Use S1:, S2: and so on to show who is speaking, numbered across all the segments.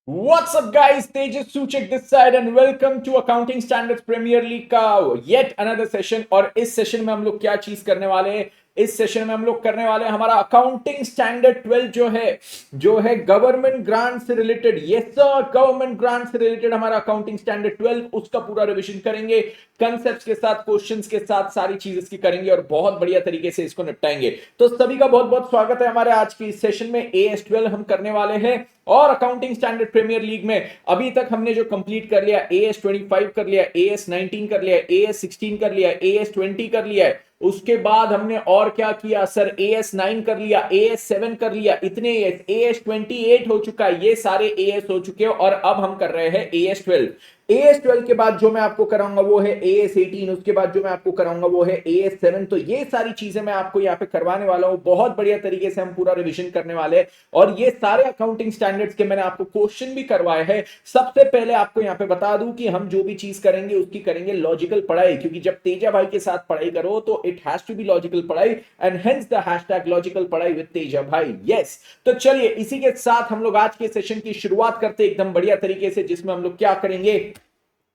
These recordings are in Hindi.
S1: What's up, guys? Tejas Suchek this side and welcome to Accounting Standards Premier League का yet another session। और इस सेशन में हम लोग क्या चीज करने वाले हैं? इस सेशन में हम लोग करने वाले हैं हमारा अकाउंटिंग स्टैंडर्ड 12 जो है गवर्नमेंट ग्रांट से related. Yes sir, government grant से रिलेटेड हमारा अकाउंटिंग स्टैंडर्ड 12 उसका पूरा रिवीजन करेंगे, कंसेप्ट्स के साथ, क्वेश्चंस के साथ, सारी चीज इसकी करेंगे और बहुत बढ़िया तरीके से इसको निपटाएंगे। तो सभी का बहुत बहुत स्वागत है हमारे आज की इस सेशन में। AS12 हम करने वाले हैं और अकाउंटिंग स्टैंडर्ड प्रीमियर लीग में अभी तक हमने जो कंप्लीट कर लिया, AS25 कर लिया, AS19 कर लिया, AS16 कर लिया, AS20 कर लिया है। उसके बाद हमने और क्या किया सर? AS9 कर लिया, AS7 कर लिया, इतने AS28 हो चुका है, ये सारे AS हो चुके हैं और अब हम कर रहे हैं AS12। AS12 के बाद जो मैं आपको कराऊंगा वो है AS18, उसके बाद जो मैं आपको कराऊंगा वो है AS7। तो ये सारी चीजें मैं आपको यहाँ पे करवाने वाला हूं, बहुत बढ़िया तरीके से हम पूरा रिवीजन करने वाले हैं। और ये सारे अकाउंटिंग स्टैंडर्ड्स के मैंने आपको क्वेश्चन भी करवाए हैं। सबसे पहले आपको यहाँ पे बता दूं कि हम जो भी चीज करेंगे उसकी करेंगे लॉजिकल पढ़ाई, क्योंकि जब तेजा भाई के साथ पढ़ाई करो तो it has to be logical पढ़ाई and hence the hashtag logical पढ़ाई विद तेजा भाई। यस, तो चलिए इसी के साथ हम लोग आज के सेशन की शुरुआत करते हैं एकदम बढ़िया तरीके से, जिसमें हम लोग क्या करेंगे,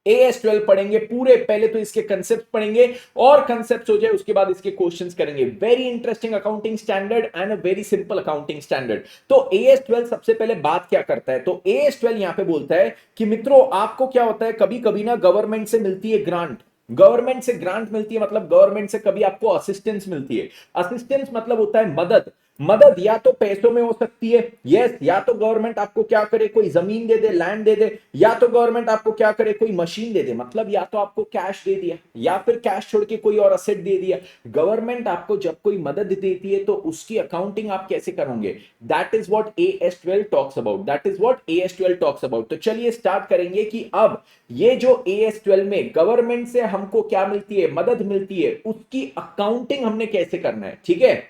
S1: AS12 पढ़ेंगे पूरे। पहले तो इसके कंसेप्ट पढ़ेंगे और कंसेप्ट हो जाए उसके बाद इसके क्वेश्चंस करेंगे। Very interesting accounting standard and a very simple accounting standard. तो AS12 सबसे पहले बात क्या करता है, तो AS12 यहां पे बोलता है कि मित्रों आपको क्या होता है, कभी कभी ना गवर्नमेंट से मिलती है ग्रांट। गवर्नमेंट से ग्रांट मिलती है मतलब गवर्नमेंट से कभी आपको असिस्टेंस मिलती है। असिस्टेंस मतलब होता है मदद। मदद या तो पैसों में हो सकती है, यस, या तो गवर्नमेंट आपको क्या करे, कोई जमीन दे दे, लैंड दे दे, या तो गवर्नमेंट आपको क्या करे, कोई मशीन दे दे, मतलब या तो आपको कैश दे दिया या फिर कैश छोड़ के कोई और असेट दे दिया। गवर्नमेंट आपको जब कोई मदद देती है तो उसकी अकाउंटिंग आप कैसे करोगे, that is what AS12 talks about, that is what AS12 talks about. तो चलिए स्टार्ट करेंगे कि अब ये जो AS12 में गवर्नमेंट से हमको क्या मिलती है, मदद मिलती है, उसकी अकाउंटिंग हमने कैसे करना है, ठीक है,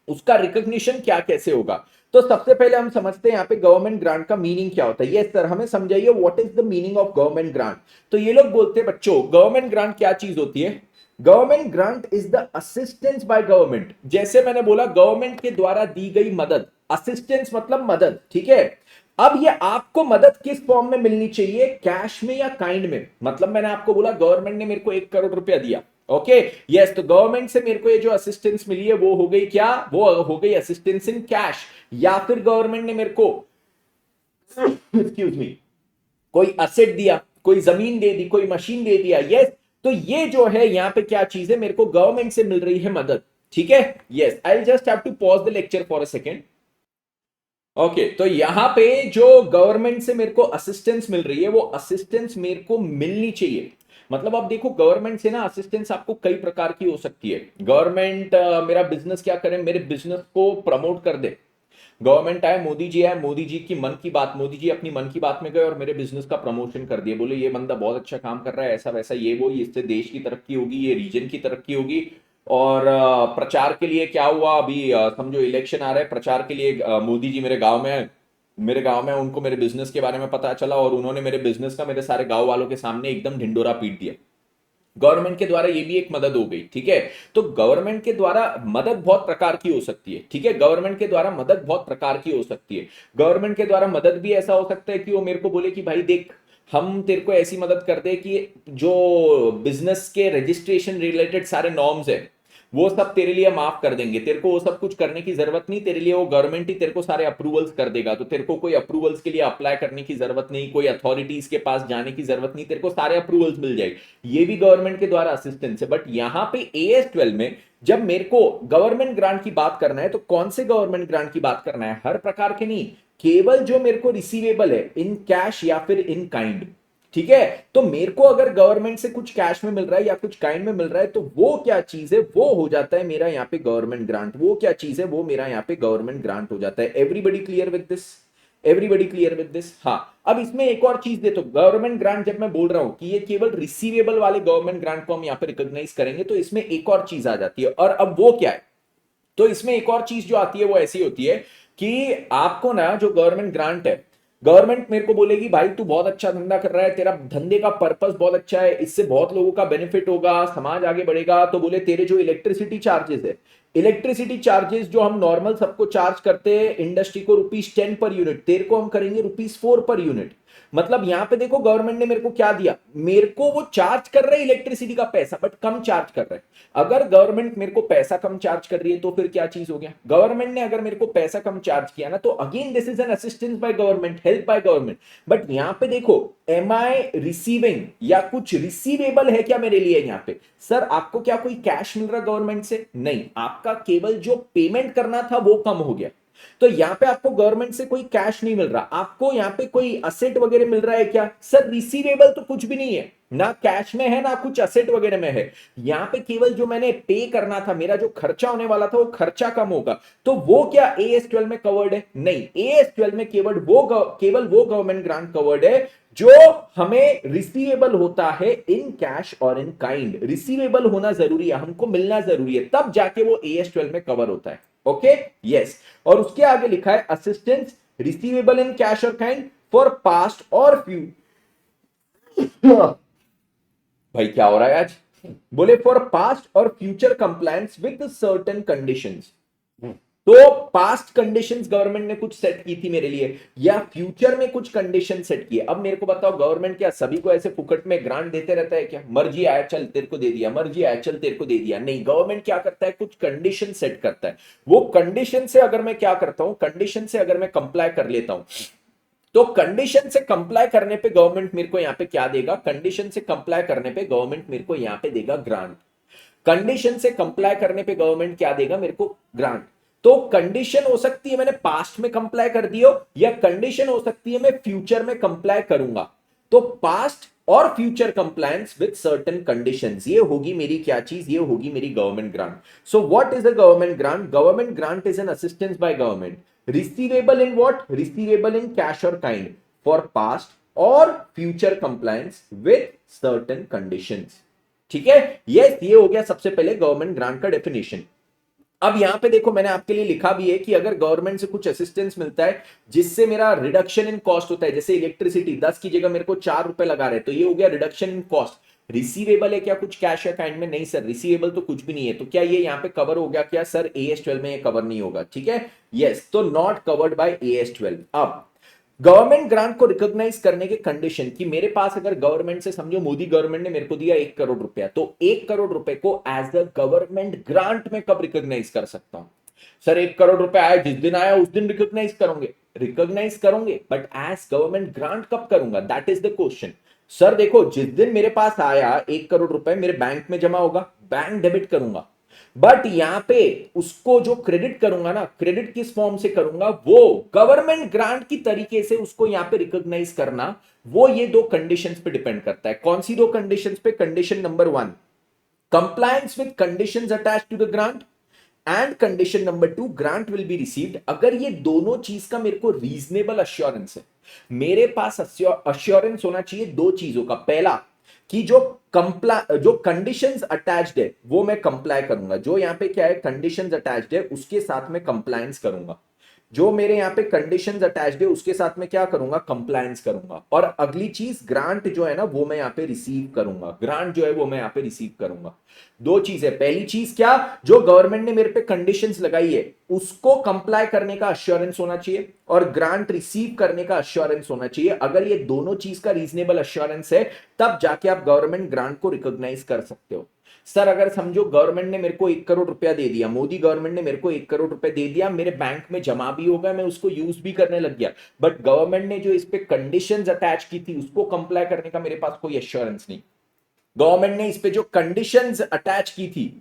S1: उसका रिकॉग्निशन क्या कैसे होगा। तो सबसे पहले हम समझते हैं यहाँ पे गवर्नमेंट ग्रांट का मीनिंग क्या होता है। यस सर, हमें समझाइए what is the meaning of government grant. तो ये लोग बोलते हैं बच्चों गवर्नमेंट ग्रांट क्या चीज होती है। Government grant is the assistance by government. जैसे मैंने बोला गवर्नमेंट के द्वारा दी गई मदद, असिस्टेंस मतलब मदद, ठीक है। अब ये आपको मदद किस फॉर्म में मिलनी चाहिए, कैश में या काइंड में। मतलब मैंने आपको बोला गवर्नमेंट ने मेरे को 1 करोड़ रुपया दिया, ओके, यस, तो गवर्नमेंट से मेरे को ये जो असिस्टेंस मिली है वो हो गई क्या, वो हो गई असिस्टेंस इन कैश। या फिर गवर्नमेंट ने मेरे को एक्सक्यूज मी कोई असेट दिया, कोई जमीन दे दी, कोई मशीन दे दिया, यस। तो ये जो है यहाँ पे क्या चीज है, मेरे को गवर्नमेंट से मिल रही है मदद, ठीक है। Yes, I just have to pause the lecture for a second. Okay, तो यहां पे जो गवर्नमेंट से मेरे को असिस्टेंस मिल रही है वो असिस्टेंस मेरे को मिलनी चाहिए। मतलब अब देखो गवर्नमेंट से ना असिस्टेंस आपको कई प्रकार की हो सकती है। गवर्नमेंट मेरा बिजनेस क्या करे, मेरे बिजनेस को प्रमोट कर दे। गवर्नमेंट आए, मोदी जी आए, मोदी जी की मन की बात, मोदी जी अपनी मन की बात में गए और मेरे बिजनेस का प्रमोशन कर दिए, बोले ये बंदा बहुत अच्छा काम कर रहा है, ऐसा वैसा ये वो, इससे देश की तरक्की होगी, ये रीजन की तरक्की होगी। और प्रचार के लिए क्या हुआ, अभी समझो इलेक्शन आ रहा है, प्रचार के लिए मोदी जी मेरे गांव में आए। मेरे गांव में उनको मेरे बिजनेस के बारे में पता चला और उन्होंने मेरे बिजनेस का मेरे सारे गांव वालों के सामने एकदम ढिंडोरा पीट दिया। गवर्नमेंट के द्वारा ये भी एक मदद हो गई, ठीक है। तो गवर्नमेंट के द्वारा मदद बहुत प्रकार की हो सकती है, ठीक है। गवर्नमेंट के द्वारा मदद बहुत प्रकार की हो सकती है। गवर्नमेंट के द्वारा मदद भी ऐसा हो सकता है कि वो मेरे को बोले कि भाई देख, हम तेरे को ऐसी मदद कर दे कि जो बिजनेस के रजिस्ट्रेशन रिलेटेड सारे नॉर्म्स है वो सब तेरे लिए माफ कर देंगे, तेरे को वो सब कुछ करने की जरूरत नहीं, तेरे लिए वो गवर्नमेंट ही तेरे को सारे अप्रूवल्स कर देगा। तो तेरे को कोई अप्रूवल्स के लिए अप्लाई करने की जरूरत नहीं, कोई अथॉरिटीज के पास जाने की जरूरत नहीं, तेरे को सारे अप्रूवल्स मिल जाएगी। ये भी गवर्नमेंट के द्वारा असिस्टेंस है। बट यहां पे AS12 में जब मेरे को गवर्नमेंट ग्रांट की बात करना है तो कौन से गवर्नमेंट ग्रांट की बात करना है, हर प्रकार के नहीं, केवल जो मेरे को रिसीवेबल है इन कैश या फिर इन काइंड, ठीक है। तो मेरे को अगर गवर्नमेंट से कुछ कैश में मिल रहा है या कुछ काइंड में मिल रहा है तो वो क्या चीज है, वो हो जाता है मेरा यहाँ पे गवर्नमेंट ग्रांट। वो क्या चीज है, वो मेरा यहाँ पे गवर्नमेंट ग्रांट हो जाता है। Everybody clear with this, everybody clear with this. हाँ, अब इसमें एक और चीज दे, तो गवर्नमेंट ग्रांट जब मैं बोल रहा हूं कि ये केवल रिसीवेबल वाले गवर्नमेंट ग्रांट को हम यहाँ पे रिकॉग्नाइज करेंगे, तो इसमें एक और चीज आ जाती है। और अब वो क्या है, तो इसमें एक और चीज जो आती है वो ऐसी होती है कि आपको ना जो गवर्नमेंट ग्रांट है, गवर्नमेंट मेरे को बोलेगी भाई तू बहुत अच्छा धंधा कर रहा है, तेरा धंधे का पर्पस बहुत अच्छा है, इससे बहुत लोगों का बेनिफिट होगा, समाज आगे बढ़ेगा। तो बोले तेरे जो इलेक्ट्रिसिटी चार्जेस है, इलेक्ट्रिसिटी चार्जेस जो हम नॉर्मल सबको चार्ज करते हैं इंडस्ट्री को ₹10 पर यूनिट, तेरे को हम करेंगे ₹4 पर यूनिट। मतलब यहां पे देखो गवर्नमेंट ने मेरे को क्या दिया, मेरे को वो चार्ज कर रहे इलेक्ट्रिसिटी का पैसा बट कम चार्ज कर रहे हैं। अगर गवर्नमेंट मेरे को पैसा कम चार्ज कर रही है तो फिर क्या चीज हो गया, गवर्नमेंट ने अगर मेरे को पैसा कम चार्ज किया ना तो again this is an assistance by government, help by government. But यहां पे देखो एम आई रिसीविंग या कुछ रिसीवेबल है क्या मेरे लिए यहां पे, सर आपको क्या कोई कैश मिल रहा गवर्नमेंट से, नहीं, आपका केवल जो पेमेंट करना था वो कम हो गया। तो यहां पे आपको गवर्नमेंट से कोई कैश नहीं मिल रहा, आपको यहां पे कोई असेट वगैरह मिल रहा है क्या, सर रिसीवेबल तो कुछ भी नहीं है, ना कैश में है ना कुछ असेट वगैरह में है। यहां पे केवल जो मैंने पे करना था, मेरा जो खर्चा होने वाला था वो खर्चा कम होगा। तो वो क्या AS12 में कवर्ड है, नहीं, AS12 में केवल वो गवर्नमेंट ग्रांट कवर्ड है जो हमें रिसीवेबल होता है इन कैश और इन काइंड। रिसीवेबल होना जरूरी है, हमको मिलना जरूरी है, तब जाके वो AS12 में कवर होता है। Okay, yes. और उसके आगे लिखा है असिस्टेंस रिसीवेबल इन कैश और काइंड फॉर पास्ट और फ्यूचर। भाई क्या हो रहा है आज, बोले फॉर पास्ट और future compliance with certain conditions. तो पास्ट कंडीशंस गवर्नमेंट ने कुछ सेट की थी मेरे लिए, या फ्यूचर में कुछ कंडीशन सेट किए। अब मेरे को बताओ गवर्नमेंट क्या सभी को ऐसे फुकट में ग्रांट देते रहता है क्या, मर्जी आया चल तेरे को दे दिया, मर्जी आया चल तेरे को दे दिया, नहीं, गवर्नमेंट क्या करता है कुछ कंडीशन सेट करता है। वो कंडीशन से अगर मैं क्या करता हूं, कंडीशन से अगर मैं कंप्लाई कर लेता हूं तो कंडीशन से कंप्लाई करने पे गवर्नमेंट मेरे को यहां पे क्या देगा, कंडीशन से कंप्लाई करने पे गवर्नमेंट मेरे को यहां पे देगा ग्रांट। कंडीशन से कंप्लाई करने पे गवर्नमेंट क्या देगा मेरे को, ग्रांट। तो कंडीशन हो सकती है मैंने पास्ट में कंप्लाई कर दियो, या कंडीशन हो सकती है मैं फ्यूचर में कंप्लाई करूंगा। तो पास्ट और future compliance with certain conditions, ये होगी मेरी क्या चीज, ये होगी मेरी government grant. So what is the government grant, government grant is an assistance by government, receivable in what, receivable in cash और काइंड फॉर पास्ट और future compliance with certain conditions. ठीक है, ये हो गया सबसे पहले गवर्नमेंट ग्रांट का डेफिनेशन। अब यहां पे देखो मैंने आपके लिए लिखा भी है कि अगर गवर्नमेंट से कुछ असिस्टेंस मिलता है जिससे मेरा रिडक्शन इन कॉस्ट होता है, जैसे इलेक्ट्रिसिटी 10 की जगह मेरे को ₹4 लगा रहे, तो ये हो गया रिडक्शन इन कॉस्ट। रिसीवेबल है क्या कुछ कैश या काइंड में, नहीं सर, रिसीवेबल तो कुछ भी नहीं है, तो क्या ये यहां पे कवर हो गया क्या, सर AS12 में ये कवर नहीं होगा। ठीक है, यस, तो नॉट कवर्ड बाय AS12। अब गवर्नमेंट ग्रांट को रिकॉग्नाइज करने के कंडीशन कि मेरे पास अगर गवर्नमेंट से, समझो मोदी गवर्नमेंट ने मेरे को दिया 1 करोड़ रुपया, तो 1 करोड़ रुपए को एज अ गवर्नमेंट ग्रांट में कब रिकॉग्नाइज कर सकता हूं, सर 1 करोड़ रुपया आया जिस दिन आया उस दिन रिकॉग्नाइज करोगे, रिकॉग्नाइज करोगे, बट एज गवर्नमेंट ग्रांट कब करूंगा, that is the question. Sir देखो जिस दिन मेरे पास आया 1 करोड़ रुपए मेरे बैंक में जमा होगा, बैंक डेबिट करूंगा, बट यहां पे उसको जो क्रेडिट करूंगा ना, क्रेडिट किस फॉर्म से करूंगा, वो गवर्नमेंट ग्रांट की तरीके से उसको यहां पे रिकॉग्नाइज करना, वो ये दो कंडीशंस पे डिपेंड करता है। कौन सी दो कंडीशंस पे, condition number 1 compliance with conditions attached to the grant, and condition number 2 grant will be received. अगर ये दोनों चीज का मेरे को रीजनेबल अश्योरेंस है, मेरे पास अश्योरेंस होना चाहिए दो चीजों का, पहला कि जो कंडीशंस अटैच्ड है वो मैं कंप्लाई करूंगा, जो यहां पे क्या है कंडीशंस अटैच्ड है उसके साथ में कंप्लायंस करूंगा, जो मेरे यहां पे कंडीशंस अटैच्ड है उसके साथ में क्या करूंगा, कंप्लायंस करूंगा। और अगली चीज ग्रांट जो है ना वो मैं यहां पे रिसीव करूंगा, ग्रांट जो है वो मैं यहां पे रिसीव करूंगा। दो चीजें, पहली चीज क्या, जो गवर्नमेंट ने मेरे पे कंडीशंस लगाई है उसको कंप्लाई करने का अश्योरेंस होना चाहिए, और ग्रांट रिसीव करने का अश्योरेंस होना चाहिए। अगर ये दोनों चीज का रीजनेबल अश्योरेंस है तब जाके आप गवर्नमेंट ग्रांट को रिकॉग्नाइज कर सकते हो। सर अगर समझो गवर्नमेंट ने मेरे को 1 करोड़ रुपया दे दिया, मोदी गवर्नमेंट ने मेरे को 1 करोड़ रुपया दे दिया, मेरे बैंक में जमा भी होगा, मैं उसको यूज भी करने लग गया, बट गवर्नमेंट ने जो इस पे कंडीशंस अटैच की थी उसको कंप्लाई करने का मेरे पास कोई एश्योरेंस नहीं। गवर्नमेंट ने इस पे जो कंडीशंस अटैच की थी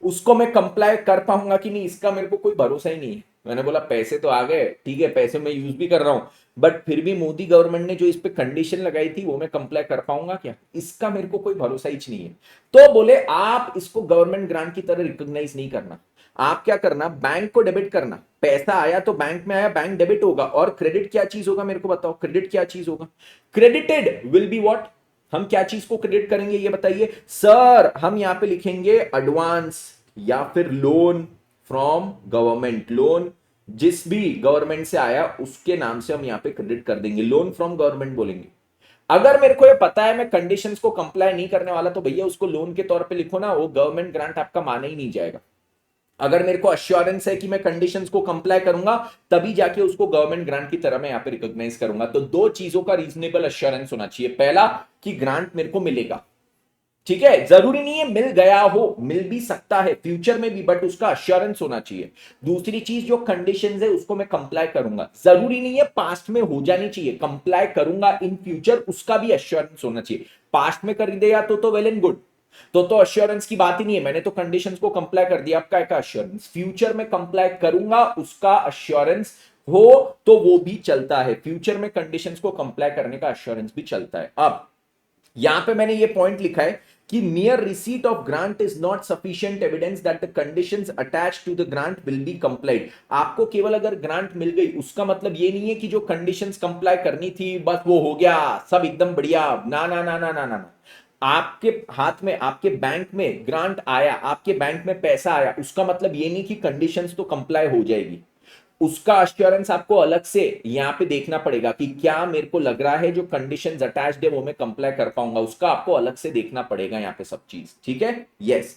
S1: उसको मैं कंप्लाई कर पाऊंगा कि नहीं, इसका मेरे को कोई भरोसा ही नहीं है। मैंने बोला पैसे तो आ गए, ठीक है, पैसे मैं यूज भी कर रहा हूं, बट फिर भी मोदी गवर्नमेंट ने जो इस पे कंडीशन लगाई थी वो मैं कंप्लाई कर पाऊंगा क्या, इसका मेरे को कोई भरोसा ही नहीं है। तो बोले आप इसको गवर्नमेंट ग्रांट की तरह रिकॉग्नाइज नहीं करना, आप क्या करना, बैंक को डेबिट करना, पैसा आया तो बैंक में आया, बैंक डेबिट होगा। और क्रेडिट क्या चीज होगा मेरे को बताओ, क्रेडिट क्या चीज होगा, क्रेडिटेड विल बी व्हाट, हम क्या चीज को क्रेडिट करेंगे ये बताइए, सर हम यहां पे लिखेंगे एडवांस या फिर लोन फ्रॉम गवर्नमेंट, लोन जिस भी गवर्नमेंट से आया उसके नाम से हम यहां पे क्रेडिट कर देंगे, लोन फ्रॉम गवर्नमेंट बोलेंगे। अगर मेरे को ये पता है मैं कंडीशंस को कंप्लाई नहीं करने वाला तो भैया उसको लोन के तौर पे लिखो ना, वो गवर्नमेंट ग्रांट आपका माना ही नहीं जाएगा। अगर मेरे को अश्योरेंस है कि मैं कंडीशंस को कंप्लाई करूंगा तभी जाके उसको गवर्नमेंट ग्रांट की तरह मैं यहां पे रिकॉग्नाइज करूंगा। तो दो चीजों का रीजनेबल अश्योरेंस होना चाहिए। पहला कि ग्रांट मेरे को मिलेगा, ठीक है, जरूरी नहीं है मिल गया हो, मिल भी सकता है फ्यूचर में भी, बट उसका अश्योरेंस होना चाहिए। दूसरी चीज जो कंडीशंस है उसको मैं कंप्लाई करूंगा, जरूरी नहीं है पास्ट में हो जानी चाहिए, कंप्लाई करूंगा इन फ्यूचर, उसका भी अश्योरेंस होना चाहिए। पास्ट में कर दिया तो वेल एंड गुड, तो अश्योरेंस की बात ही नहीं है, मैंने तो कंडीशंस को कंप्लाई कर दिया, आपका क्या अश्योरेंस? फ्यूचर में कंप्लाई करूंगा उसका अश्योरेंस हो तो वो भी चलता है, फ्यूचर में कंडीशंस को कंप्लाई करने का अश्योरेंस भी चलता है। अब यहां पे मैंने ये पॉइंट लिखा है कि mere receipt of grant is not sufficient evidence that the conditions attached to the grant will be complied। आपको केवल अगर ग्रांट मिल गई उसका मतलब ये नहीं है कि जो कंडीशंस कंप्लाई करनी थी बस वो हो गया, सब एकदम बढ़िया। ना ना ना ना ना ना, आपके हाथ में, आपके बैंक में ग्रांट आया, आपके बैंक में पैसा आया, उसका मतलब ये नहीं कि कंडीशंस तो कंप्लाई हो जाएगी। उसका अश्योरेंस आपको अलग से यहां पे देखना पड़ेगा कि क्या मेरे को लग रहा है जो कंडीशंस अटैच्ड है वो मैं कंप्लाई कर पाऊंगा, उसका आपको अलग से देखना पड़ेगा यहां पे सब चीज, ठीक है। Yes,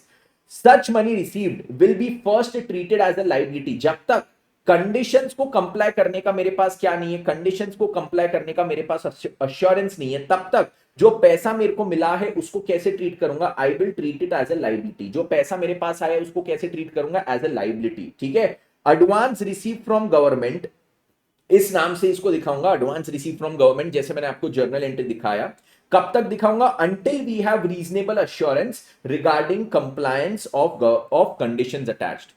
S1: such money received will be first treated as a liability. जब तक कंडीशंस को कंप्लाई करने का मेरे पास क्या नहीं है, कंडीशंस को कंप्लाई करने का मेरे पास अश्योरेंस नहीं है, तब तक जो पैसा मेरे को मिला है उसको कैसे ट्रीट करूंगा? I will treat it as a liability. जो पैसा मेरे पास आया उसको कैसे ट्रीट करूंगा? एज अ लायबिलिटी, ठीक है। एडवांस रिसीव फ्रॉम गवर्नमेंट, इस नाम से इसको दिखाऊंगा, एडवांस रिसीव फ्रॉम गवर्नमेंट, जैसे मैंने आपको जर्नल एंट्री दिखाया। कब तक दिखाऊंगा? Until we have reasonable assurance regarding compliance of conditions attached.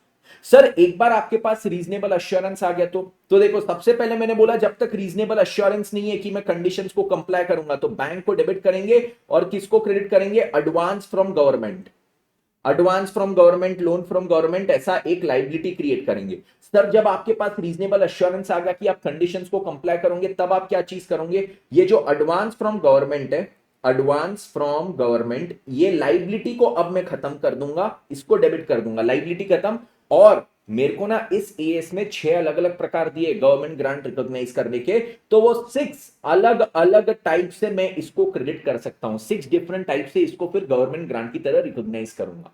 S1: Sir एक बार आपके पास रीजनेबल अश्योरेंस आ गया तो देखो, सबसे पहले मैंने बोला जब तक रीजनेबल अश्योरेंस नहीं है कि मैं कंडीशंस को कंप्लाई करूंगा तो बैंक को डेबिट करेंगे और किसको क्रेडिट करेंगे? Advance from government, advance from government, loan from government, ऐसा एक लाइबिलिटी क्रिएट करेंगे। सर जब आपके पास रीजनेबल अश्योरेंस आ गया कि आप कंडीशंस को कंप्लाई करोगे तब आप क्या चीज करोगे? ये जो एडवांस फ्रॉम गवर्नमेंट है, एडवांस फ्रॉम गवर्नमेंट, ये लाइबिलिटी को अब मैं खत्म कर दूंगा, इसको डेबिट कर दूंगा, लाइबिलिटी खत्म। और मेरे को ना इस एएस में 6 अलग अलग प्रकार दिए गवर्नमेंट ग्रांट रिकॉग्नाइज करने के, तो वो 6 अलग अलग टाइप से मैं इसको क्रेडिट कर सकता हूं, 6 डिफरेंट टाइप से इसको फिर गवर्नमेंट ग्रांट की तरह रिकॉग्नाइज करूंगा,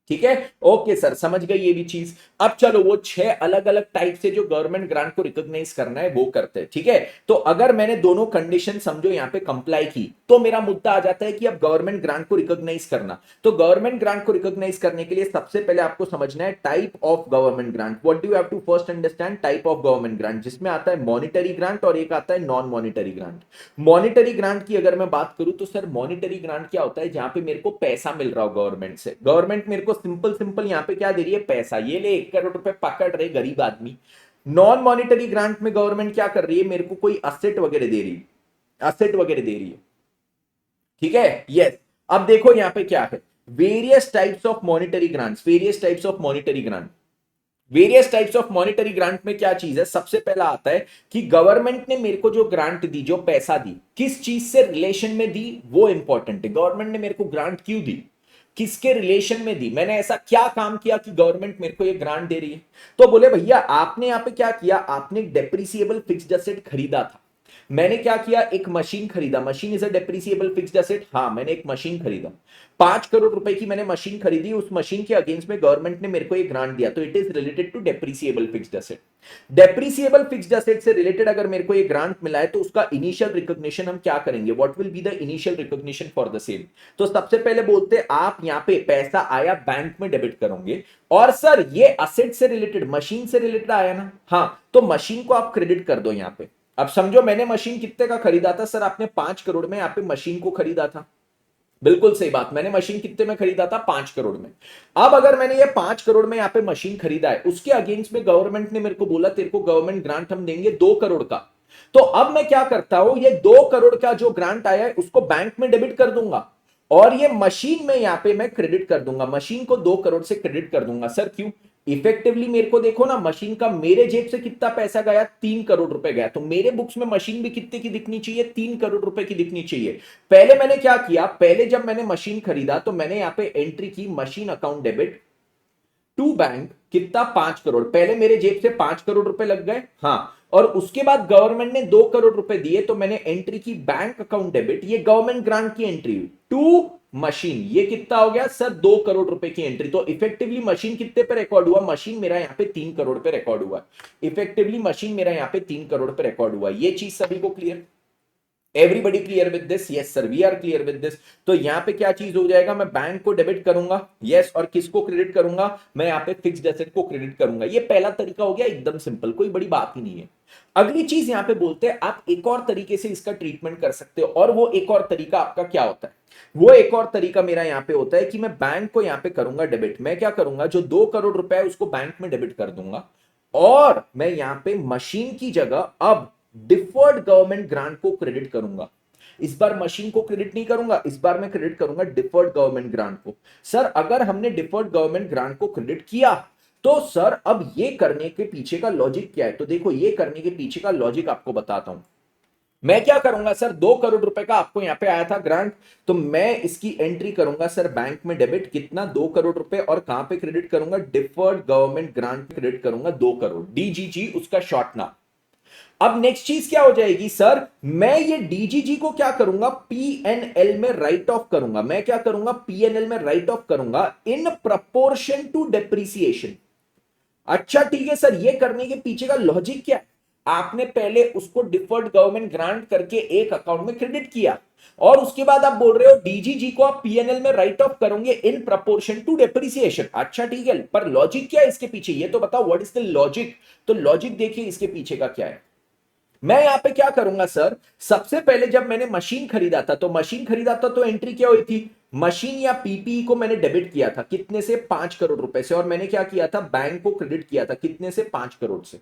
S1: ठीक है। ओके सर, समझ गए ये भी चीज। अब चलो वो 6 अलग अलग टाइप से जो गवर्नमेंट ग्रांट को रिकॉग्नाइज करना है वो करते हैं, ठीक है। तो अगर मैंने दोनों कंडीशन समझो यहां पे कंप्लाई की तो मेरा मुद्दा आ जाता है कि अब गवर्नमेंट ग्रांट को रिकॉग्नाइज करना। तो गवर्नमेंट ग्रांट को रिकॉग्नाइज करने के लिए सबसे पहले आपको समझना है type of government grant. What do you have to first understand? Type of government grant, जिसमें आता है मॉनिटरी ग्रांट और एक आता है non monetary grant. Monetary grant की अगर मैं बात करूं तो सर मॉनिटरी ग्रांट क्या होता है? जहां पे मेरे को पैसा मिल रहा हो गवर्नमेंट से, गवर्नमेंट मेरे को सिंपल सिंपल यहां पे क्या दे रही है? पैसा, ये ले 1 करोड़ रुपए पकड़ रहे गरीब आदमी। नॉन मॉनिटरी ग्रांट में गवर्नमेंट क्या कर रही है? मेरे को कोई असेट वगैरह दे रही है, असेट वगैरह दे रही है, ठीक है। यस, अब देखो यहां पे क्या है, various types of monetary grants, various types of monetary grant. Various types of monetary grant में क्या चीज है? सबसे पहला आता है कि गवर्नमेंट ने मेरे को जो ग्रांट दी, जो पैसा दी, किस चीज से रिलेशन में दी वो इंपॉर्टेंट है। गवर्नमेंट ने मेरे को ग्रांट क्यों दी, किसके रिलेशन में दी, मैंने ऐसा क्या काम किया कि गवर्नमेंट मेरे को ये ग्रांट दे रही है? तो बोले भैया आपने यहां पे क्या किया, आपने डेप्रिसिएबल फिक्स्ड एसेट खरीदा था। मैंने क्या किया? एक मशीन खरीदा, machine is a depreciable fixed asset. हाँ, मैंने एक मशीन खरीदा, 5 करोड़ रुपए की मैंने मशीन खरीदी, उस मशीन के अगेंस्ट में गवर्नमेंट ने मेरे को एक ग्रांट दिया, तो it is related to depreciable fixed asset. Depreciable fixed asset से रिलेटेड अगर मेरे को ये ग्रांट मिला है तो उसका इनिशियल रिकॉग्निशन हम क्या करेंगे? What will be the initial recognition for the same? तो सबसे पहले बोलते हैं आप यहां पे पैसा आया बैंक में डेबिट करोगे, और सर ये असेट से रिलेटेड, मशीन से रिलेटेड आया ना, हाँ, तो मशीन को आप क्रेडिट कर दो यहां पे। अब समझो मैंने मशीन कितने का खरीदा था? सर आपने 5 करोड़ में यहाँ पे मशीन को खरीदा था, बिल्कुल सही बात, मैंने मशीन कितने में खरीदा था? 5 करोड़ में। अब अगर मैंने ये 5 करोड़ में यहाँ पे मशीन खरीदा है, उसके अगेंस्ट में गवर्नमेंट ने मेरे को बोला तेरे को गवर्नमेंट ग्रांट हम देंगे 2 करोड़ का, तो अब मैं क्या करता हूं, ये 2 करोड़ का जो ग्रांट आया है उसको बैंक में डेबिट कर दूंगा और ये मशीन में यहां पे मैं क्रेडिट कर दूंगा, मशीन को 2 करोड़ से क्रेडिट कर दूंगा। सर क्यों? इफेक्टिवली मेरे को देखो ना, मशीन का मेरे जेब से कितना पैसा गया? 3 करोड़ रुपए गया, तो मेरे बुक्स में मशीन भी कितने की दिखनी चाहिए? 3 करोड़ रुपए की दिखनी चाहिए। पहले मैंने क्या किया, पहले जब मैंने मशीन खरीदा तो मैंने यहां पे एंट्री की machine account debit to bank, कितना? 5 करोड़। पहले मेरे जेब से 5 करोड़ रुपए लग गए, हाँ, और उसके बाद गवर्नमेंट ने 2 करोड़ रुपए दिए तो मैंने एंट्री की बैंक अकाउंट डेबिट, ये गवर्नमेंट ग्रांट की एंट्री हुई टू मशीन। ये कितना हो गया सर? 2 करोड़ रुपए की एंट्री। तो इफेक्टिवली मशीन कितने पे रिकॉर्ड हुआ? मशीन मेरा यहां पे 3 करोड़ पे रिकॉर्ड हुआ। इफेक्टिवली मशीन मेरा यहां पे 3 करोड़ पे रिकॉर्ड हुआ। ये चीज सभी को clear? Everybody clear with this? Yes sir, we are clear with this. तो यहां पे क्या चीज हो जाएगा? मैं बैंक को डेबिट करूंगा, यस, और किसको क्रेडिट करूंगा? मैं यहां पे फिक्स्ड एसेट को क्रेडिट करूंगा। ये पहला तरीका हो गया, एकदम सिंपल, कोई बड़ी बात ही नहीं है। अगली चीज यहां पे बोलते हैं आप एक और तरीके से इसका ट्रीटमेंट कर सकते हो, और वो एक और तरीका आपका क्या होता है? वो एक और तरीका मेरा यहां पे होता है कि मैं बैंक को यहां पे करूंगा डेबिट। मैं क्या करूंगा? जो 2 करोड़ रुपए है उसको बैंक में डेबिट कर दूंगा, और मैं यहां पे मशीन की जगह अब डिफर्ड गवर्नमेंट ग्रांट को क्रेडिट करूंगा। इस बार मशीन को क्रेडिट नहीं करूंगा, इस बार मैं क्रेडिट करूंगा डिफर्ड गवर्नमेंट ग्रांट को। सर अगर हमने डिफर्ड गवर्नमेंट ग्रांट को क्रेडिट किया तो सर अब ये करने के पीछे का लॉजिक क्या है? तो देखो, ये करने के पीछे का लॉजिक आपको बताता हूं। मैं क्या करूंगा सर? 2 करोड़ रुपए का आपको यहां पे आया था ग्रांट, तो मैं इसकी एंट्री करूंगा सर बैंक में डेबिट, कितना? 2 करोड़ रुपए, और कहां पे क्रेडिट करूंगा? डिफर्ड गवर्नमेंट ग्रांट क्रेडिट करूंगा 2 करोड़, डीजीजी उसका शॉर्ट नाम। अब नेक्स्ट चीज क्या हो जाएगी सर? मैं ये डीजीजी को क्या करूंगा? पीएनएल में राइट ऑफ करूंगा। मैं क्या करूंगा? पीएनएल में राइट ऑफ करूंगा इन प्रपोर्शन टू डेप्रीसिएशन। अच्छा ठीक है सर, ये करने के पीछे का लॉजिक क्या है? आपने पहले उसको डिफर्ड गवर्नमेंट ग्रांट करके एक अकाउंट में क्रेडिट किया, और उसके बाद आप बोल रहे हो डीजीजी को आप पीएनएल में राइट ऑफ करोगे इन प्रपोर्शन टू डेप्रीसिएशन। अच्छा ठीक है, पर लॉजिक क्या है इसके पीछे? ये तो बताओ, व्हाट इज द लॉजिक? तो लॉजिक देखिए इसके पीछे का क्या है। मैं यहां पे क्या करूंगा सर? सबसे पहले जब मैंने मशीन खरीदा था, तो मशीन खरीदा था तो एंट्री क्या हुई थी? मशीन या पीपीई को मैंने डेबिट किया था, कितने से? 5 करोड़ रुपए से, और मैंने क्या किया था? बैंक को क्रेडिट किया था, कितने से? 5 करोड़ से।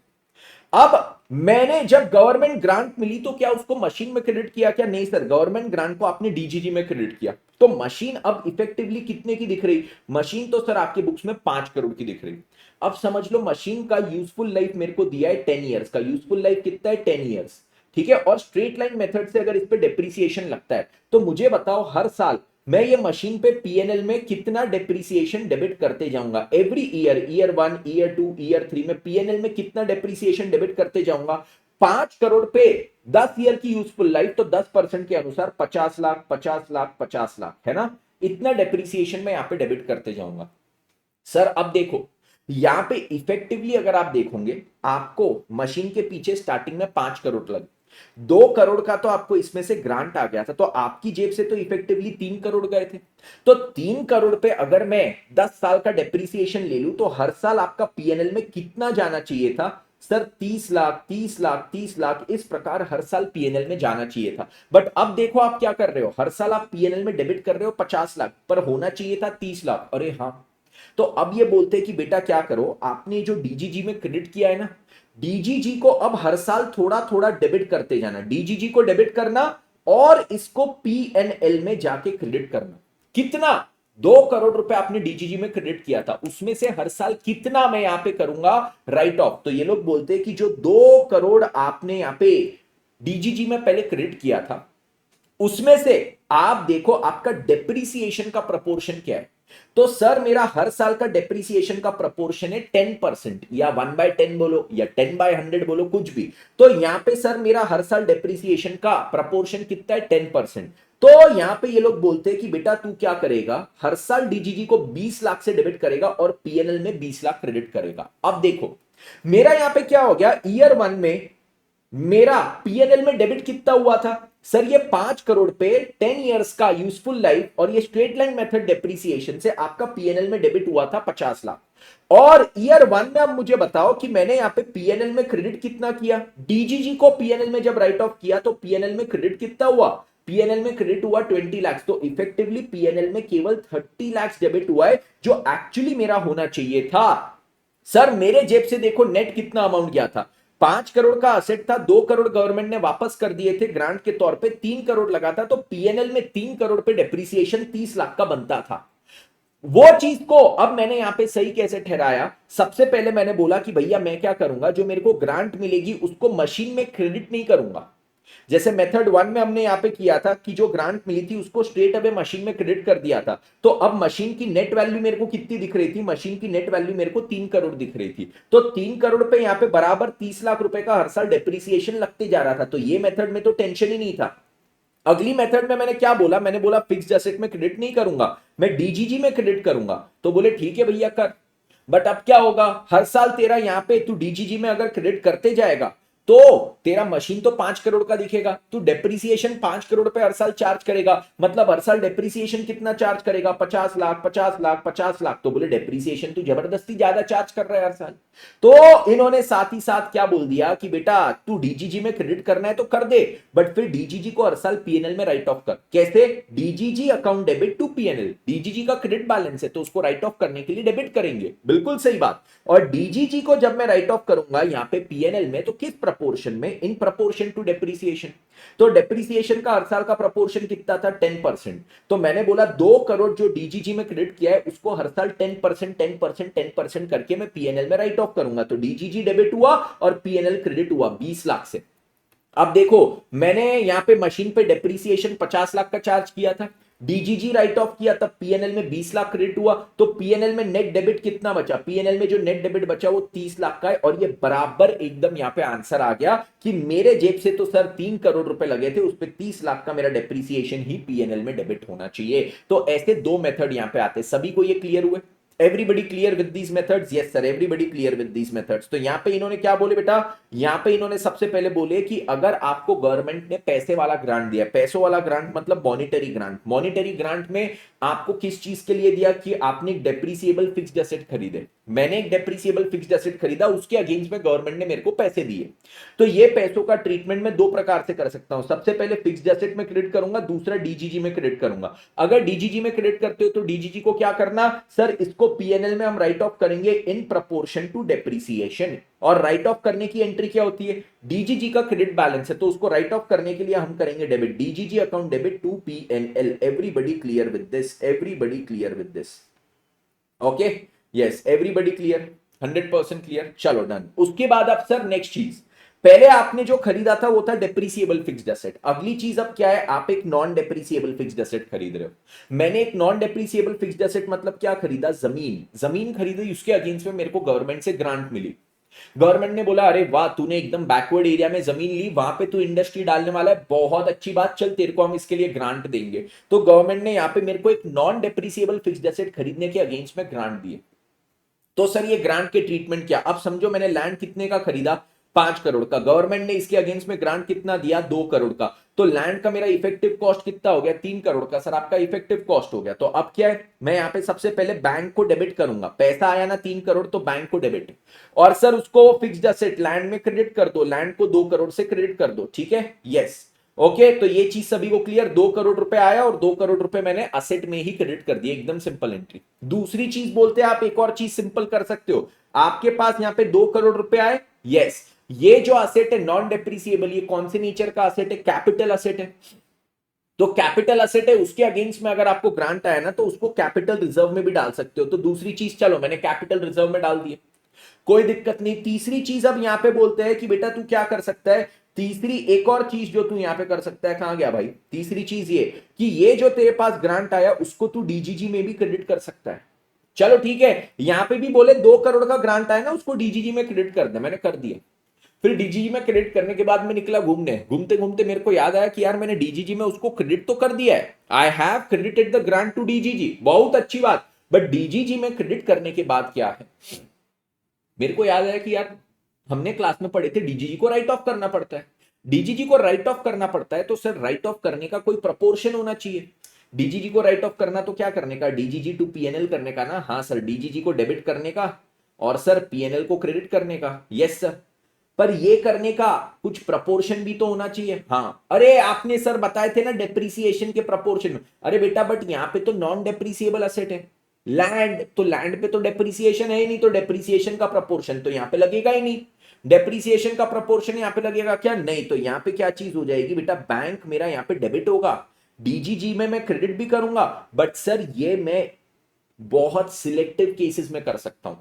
S1: अब मैंने जब गवर्नमेंट ग्रांट मिली तो क्या उसको मशीन में क्रेडिट किया? क्या नहीं सर, गवर्नमेंट ग्रांट को आपने डीजीजी में क्रेडिट किया। तो मशीन अब इफेक्टिवली कितने की दिख रही? मशीन तो सर आपके बुक्स में 5 करोड़ की दिख रही। अब समझ लो मशीन का यूजफुल लाइफ मेरे को दिया है 10 ईयर्स का। यूजफुल लाइफ कितना है? 10 ईयर्स, ठीक है। और स्ट्रेट लाइन मेथड से अगर इस पे डेप्रीसिएशन लगता है तो मुझे बताओ हर साल मैं ये मशीन पे पीएनएल में कितना डेप्रीसिएशन डेबिट करते जाऊंगा? Every year, year 1, year 2, year 3 में पीएनएल में कितना डेप्रीसिएशन डेबिट करते जाऊंगा? 5 करोड़ पे 10 ईयर की यूजफुल लाइफ, तो 10% के अनुसार 50 लाख, 50 लाख, 50 लाख, है ना? इतना डेप्रीसिएशन में यहां पे डेबिट करते जाऊंगा। सर अब देखो, यहां पे इफेक्टिवली अगर आप देखोगे, आपको मशीन के पीछे स्टार्टिंग में 5 करोड़ लगे, 2 करोड़ का तो आपको इसमें से ग्रांट आ गया था, तो आपकी जेब से तो इफेक्टिवली 3 करोड़ गए थे। तो 3 करोड़ पे अगर मैं 10 साल का डेप्रीसिएशन ले लूं तो हर साल आपका पीएनएल में कितना जाना चाहिए था सर? 30 लाख, 30 लाख, 30 लाख, इस प्रकार हर साल पीएनएल में जाना चाहिए था। बट अब देखो आप क्या कर रहे हो, हर साल आप पीएनएल में डेबिट कर रहे हो 50 लाख, पर होना चाहिए था 30 लाख। अरे हाँ, तो अब ये बोलते हैं कि बेटा क्या करो, आपने जो डीजीजी में क्रेडिट किया है ना, डीजीजी को अब हर साल थोड़ा थोड़ा डेबिट करते जाना। डीजीजी को डेबिट करना और इसको पीएनएल में जाके क्रेडिट करना। कितना? 2 करोड़ रुपए आपने डीजीजी में क्रेडिट किया था, उसमें से हर साल कितना मैं यहां पे करूंगा? Right of. तो ये लोग बोलते हैं कि जो 2 करोड़ आपने यहां पे डीजीजी में पहले क्रेडिट किया था, उसमें से आप देखो आपका डेप्रीसिएशन का प्रपोर्शन क्या है। तो सर मेरा हर साल का डेप्रीसिएशन का प्रपोर्शन है 10%, या 1/10 बोलो या 10/100 बोलो, कुछ भी। तो यहां पे सर मेरा हर साल डेप्रीसिएशन का प्रपोर्शन कितना है? 10%। तो यहां पे ये लोग बोलते हैं कि बेटा तू क्या करेगा, हर साल डीजीजी को 20 लाख से डेबिट करेगा और पीएनएल में 20 लाख क्रेडिट करेगा। अब देखो मेरा यहां पे क्या हो गया, ईयर 1 में मेरा पीएनएल में डेबिट कितना हुआ था सर? ये 5 करोड़ पे 10 इयर्स का यूजफुल लाइफ और ये स्ट्रेट लाइन मेथड डेप्रीसिएशन से आपका पीएनएल में डेबिट हुआ था 50 लाख। और ईयर 1 में अब मुझे बताओ कि मैंने यहां पे पीएनएल में क्रेडिट कितना किया? डीजीजी को पीएनएल में जब राइट ऑफ किया तो पीएनएल में क्रेडिट कितना हुआ? पीएनएल में क्रेडिट हुआ 20 लाख। तो इफेक्टिवली पीएनएल में केवल 30 लाख डेबिट हुआ है, जो एक्चुअली मेरा होना चाहिए था। सर मेरे जेब से देखो नेट कितना अमाउंट गया था। 5 करोड़ का असेट था, 2 करोड़ गवर्नमेंट ने वापस कर दिए थे ग्रांट के तौर पे, 3 करोड़ लगा था, तो पीएनएल में 3 करोड़ पे डेप्रीसिएशन 30 लाख का बनता था। वो चीज को अब मैंने यहां पे सही कैसे ठहराया? सबसे पहले मैंने बोला कि भैया मैं क्या करूंगा, जो मेरे को ग्रांट मिलेगी उसको मशीन में क्रेडिट नहीं करूंगा, जैसे मेथड 1 में हमने यहाँ पे किया था कि जो ग्रांट मिली थी उसको स्ट्रेट अवे मशीन में क्रेडिट कर दिया था, तो अब मशीन की नेट वैल्यू मेरे को कितनी दिख रही थी, मशीन की नेट वैल्यू मेरे को 3 करोड़ दिख रही थी, तो 3 करोड़ पे यहाँ पे बराबर 30 लाख रुपए का हर साल डेप्रिसिएशन लगते जा रहा था, तो ये मेथड में तो टेंशन ही नहीं था। अगली मेथड में मैंने क्या बोला, मैंने बोला फिक्स्ड एसेट में क्रेडिट नहीं करूंगा, मैं डीजीजी में क्रेडिट करूंगा, तो बोले ठीक है भैया कर। बट अब क्या होगा, हर साल तेरा यहां पे तू डीजीजी में अगर क्रेडिट करते जाएगा तो तेरा मशीन तो 5 करोड़ का दिखेगा, तू डेप्रिसिएशन 5 करोड़ पे हर साल चार्ज करेगा, मतलब हर साल डेप्रिसिएशन कितना चार्ज करेगा, 50 लाख 50 लाख 50 लाख, तो बोले डेप्रिसिएशन तू जबरदस्ती ज्यादा चार्ज कर रहा है हर साल। तो इन्होंने साथ ही साथ क्या बोल दिया कि बेटा तू डीजीजी में क्रेडिट करना है तो कर दे, बट फिर डीजीजी को हर साल पीएनएल में राइट ऑफ कर। कैसे, DGG account debit to PNL, DGG का क्रेडिट बैलेंस है तो उसको राइट ऑफ करने के लिए डेबिट करेंगे, बिल्कुल सही बात। और डीजीजी को जब मैं राइट ऑफ करूंगा यहां पे पीएनएल में, तो किस प्रपोर्शन में, इन प्रपोर्शन टू डेप्रिसिएशन। तो डेप्रिसिएशन का हर साल का प्रपोर्शन कितना था, 10%। तो मैंने बोला 2 करोड़ जो डीजीजी में क्रेडिट किया है उसको हर साल 10% 10% 10% करके मैं पीएनएल में राइट ऑफ करूंगा, तो डीजीजी डेबिट हुआ और पीएनएल क्रेडिट हुआ 20 लाख से। अब देखो मैंने यहां पे मशीन पे डेप्रिसिएशन 50 लाख का चार्ज किया था, डीजीजी राइट ऑफ किया, तब पीएनएल में 20 लाख क्रेडिट हुआ, तो पीएनएल में नेट डेबिट कितना बचा, पीएनएल में जो नेट डेबिट बचा वो 30 लाख का है, और ये बराबर एकदम यहां पे आंसर आ गया कि मेरे जेब से तो सर 3 करोड़ रुपए लगे थे, उस पे 30 लाख का मेरा डेप्रिसिएशन ही पीएनएल में डेबिट होना चाहिए। तो ऐसे दो मेथड यहां पे आते, सभी को ये क्लियर हुए, everybody clear with these methods, yes sir everybody clear with these methods. तो यहां पे इन्होंने क्या बोले बेटा, यहां पे इन्होंने सबसे पहले बोले कि अगर आपको गवर्नमेंट ने पैसे वाला ग्रांट दिया, पैसों वाला ग्रांट मतलब मॉनिटरी ग्रांट, मॉनिटरी ग्रांट में आपको किस चीज के लिए दिया कि आपने एक डेप्रिसिएबल फिक्स्ड एसेट खरीदे, मैंने एक डेप्रिसिएबल फिक्स्ड एसेट खरीदा, उसके अगेंस्ट में गवर्नमेंट ने मेरे को पैसे दिए। तो ये पैसों का ट्रीटमेंट मैं दो प्रकार से कर सकता हूं, सबसे पहले फिक्स्ड एसेट में क्रेडिट करूंगा, दूसरा डीजीजी में क्रेडिट करूंगा। अगर डीजीजी में क्रेडिट करते हो तो डीजीजी को क्या करना, सर इसको पीएनएल में हम राइट ऑफ करेंगे इन प्रपोर्शन टू डेप्रिसिएशन, और राइट ऑफ करने की एंट्री क्या होती है, डीजीजी का क्रेडिट बैलेंस है तो उसको राइट ऑफ करने के लिए हम करेंगे debit, DGG account debit to PNL. Everybody clear with this, everybody clear with this, okay yes everybody clear, 100% clear, चलो डन। उसके बाद अब सर नेक्स्ट चीज, पहले आपने जो खरीदा था वो था डेप्रिसिएबल फिक्स्ड एसेट, अगली चीज अब क्या है, आप एक नॉन डेप्रिसिएबल फिक्स्ड एसेट खरीद रहे हो। मैंने एक नॉन डेप्रिसिएबल फिक्स्ड एसेट मतलब क्या खरीदा, जमीन, जमीन खरीदी, उसके अगेंस्ट में मेरे को गवर्नमेंट से ग्रांट मिली, गवर्नमेंट ने बोला अरे वाह तूने एकदम बैकवर्ड एरिया में जमीन ली, वहां पे तू इंडस्ट्री डालने वाला है, बहुत अच्छी बात, चल तेरे को हम इसके लिए ग्रांट देंगे। तो गवर्नमेंट ने यहाँ पे मेरे को एक नॉन डेप्रिसिएबल फिक्स्ड एसेट खरीदने के अगेंस्ट में ग्रांट दिए। तो सर ये ग्रांट के ट्रीटमेंट क्या, अब समझो मैंने लैंड कितने का खरीदा, 5 करोड़ का, गवर्नमेंट ने इसके अगेंस्ट में ग्रांट कितना दिया, 2 करोड़ का, तो लैंड का मेरा इफेक्टिव कॉस्ट कितना हो गया, 3 करोड़ का, सर आपका इफेक्टिव कॉस्ट हो गया। तो अब क्या है, मैं यहां पे सबसे पहले बैंक को डेबिट करूंगा, पैसा आया ना 3 करोड़, तो बैंक को डेबिट, और सर उसको फिक्स्ड एसेट लैंड में क्रेडिट कर दो, लैंड को 2 करोड़ से क्रेडिट कर दो, ठीक है यस ओके। तो ये चीज सभी को क्लियर, 2 करोड़ रुपए आया और 2 करोड़ रुपए मैंने असेट में ही क्रेडिट कर दिया, एकदम सिंपल एंट्री। दूसरी चीज बोलते हैं, आप एक और चीज सिंपल कर सकते हो, आपके पास यहां पे 2 करोड़ रुपए आए, यस ये जो असेट है नॉन डेप्रिसिएबल, ये कौन से नेचर का असेट है, कैपिटल असेट है, तो कैपिटल असेट है, उसके अगेंस्ट में अगर आपको ग्रांट आया ना तो उसको कैपिटल रिजर्व में भी डाल सकते हो। तो दूसरी चीज, चलो मैंने कैपिटल रिजर्व में डाल दिया, कोई दिक्कत नहीं। तीसरी चीज अब यहां पे बोलते हैं कि बेटा तू क्या कर सकता है, तीसरी एक और चीज जो तू यहां पे कर सकता है, कहां गया भाई, तीसरी चीज ये कि ये जो तेरे पास ग्रांट आया उसको तू डीजीजी में भी क्रेडिट कर सकता है। चलो ठीक है, यहां पे भी बोले 2 करोड़ का ग्रांट आया ना उसको डीजीजी में क्रेडिट कर दे, मैंने कर दिया। फिर डीजीजी में क्रेडिट करने के बाद मैं निकला घूमने, घूमते घूमते मेरे को याद आया कि यार मैंने डीजीजी में उसको क्रेडिट तो कर दिया है, I have credited the grant to DGG, बहुत अच्छी बात, बट डीजीजी में क्रेडिट करने के बाद क्या है, मेरे को याद आया कि यार हमने क्लास में पढ़े थे डीजीजी को राइट ऑफ करना पड़ता है, डीजीजी को राइट ऑफ करना पड़ता है, तो सर राइट ऑफ करने का कोई प्रपोर्शन होना चाहिए, डीजीजी को राइट ऑफ करना तो क्या करने का, डीजीजी टू पीएनएल करने का ना, हाँ सर डीजीजी को डेबिट करने का और सर पीएनएल को क्रेडिट करने का, यस सर, पर ये करने का कुछ प्रपोर्शन भी तो होना चाहिए। हाँ अरे आपने सर बताए थे ना डेप्रिसिएशन के प्रपोर्शन, अरे बेटा बट यहां पे तो नॉन डेप्रिसिएबल असेट है लैंड, तो लैंड पे तो डेप्रिसिएशन है ही नहीं, तो डेप्रिसिएशन का प्रपोर्शन तो यहां पे लगेगा ही नहीं, डेप्रिसिएशन का प्रपोर्शन यहां पे लगेगा क्या, नहीं, तो यहां पे क्या चीज हो जाएगी बेटा, बैंक मेरा यहां पे डेबिट होगा, डीजीजी में मैं क्रेडिट भी करूंगा, बट सर ये मैं बहुत सिलेक्टिव केसेस में कर सकता हूं,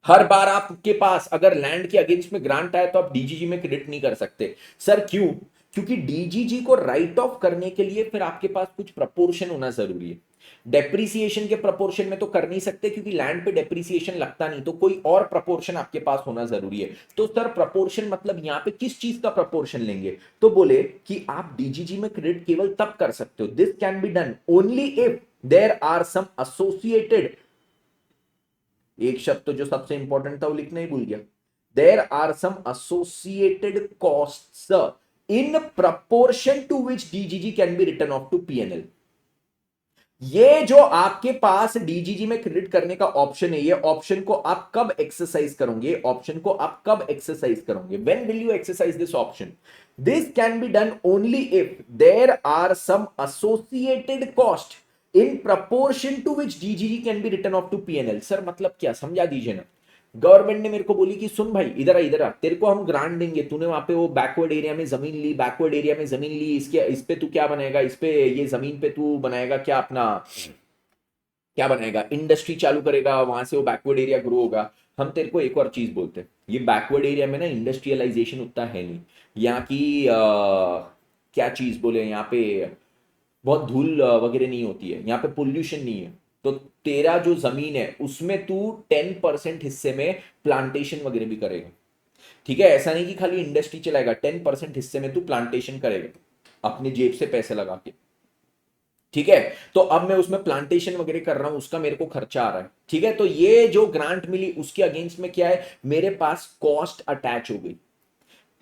S1: हर बार आपके पास अगर लैंड के अगेंस्ट में ग्रांट आए तो आप डीजीजी में क्रेडिट नहीं कर सकते। सर क्यों, क्योंकि डीजीजी को राइट ऑफ करने के लिए फिर आपके पास कुछ प्रपोर्शन होना जरूरी है। डेप्रिसिएशन के प्रपोर्शन में तो कर नहीं सकते क्योंकि लैंड पे डेप्रिसिएशन लगता नहीं, तो कोई और प्रपोर्शन आपके पास होना जरूरी है। तो सर प्रपोर्शन मतलब यहां पे किस चीज का प्रपोर्शन लेंगे? तो बोले कि आप डीजीजी में क्रेडिट केवल तब कर सकते हो, this can be done only if there are some associated, एक शब्द तो जो सबसे इंपॉर्टेंट था वो लिखना ही भूल गया, there are some associated costs in proportion to which DGG can be written off to PNL. ये जो आपके पास डीजीजी में क्रेडिट करने का ऑप्शन है, ये ऑप्शन को आप कब एक्सरसाइज करोगे? ऑप्शन को आप कब एक्सरसाइज करोगे? When will you exercise this option? This can be done only if there are some associated cost in proportion to which DGG can be written off to PNL. Sir मतलब क्या, समझा दीजिए ना। गवर्नमेंट ने मेरे को बोली कि सुन भाई इधर आ, तेरे को हम ग्रांट देंगे, तूने वहां पे वो बैकवर्ड एरिया में जमीन ली, बैकवर्ड एरिया में जमीन ली, इसके इस पे तू क्या बनाएगा, इस पे ये जमीन पे तू बनाएगा क्या, अपना क्या बनाएगा, इंडस्ट्री चालू करेगा, वहां से वो बैकवर्ड एरिया ग्रो होगा। हम तेरे को एक और चीज बोलते हैं, ये बैकवर्ड एरिया में ना इंडस्ट्रियलाइजेशन उतना है नहीं, यहाँ की क्या चीज बोले, यहाँ पे बहुत धूल वगैरह नहीं होती है, यहाँ पे पोल्यूशन नहीं है। तो तेरा जो जमीन है उसमें तू 10% हिस्से में प्लांटेशन वगैरह भी करेगा, ठीक है? ऐसा नहीं कि खाली इंडस्ट्री चलाएगा, 10% हिस्से में तू प्लांटेशन करेगा अपनी जेब से पैसे लगा के, ठीक है? तो अब मैं उसमें प्लांटेशन वगैरह कर रहा हूं, उसका मेरे को खर्चा आ रहा है, ठीक है? तो ये जो ग्रांट मिली उसके अगेंस्ट में क्या है, मेरे पास कॉस्ट अटैच हो गई।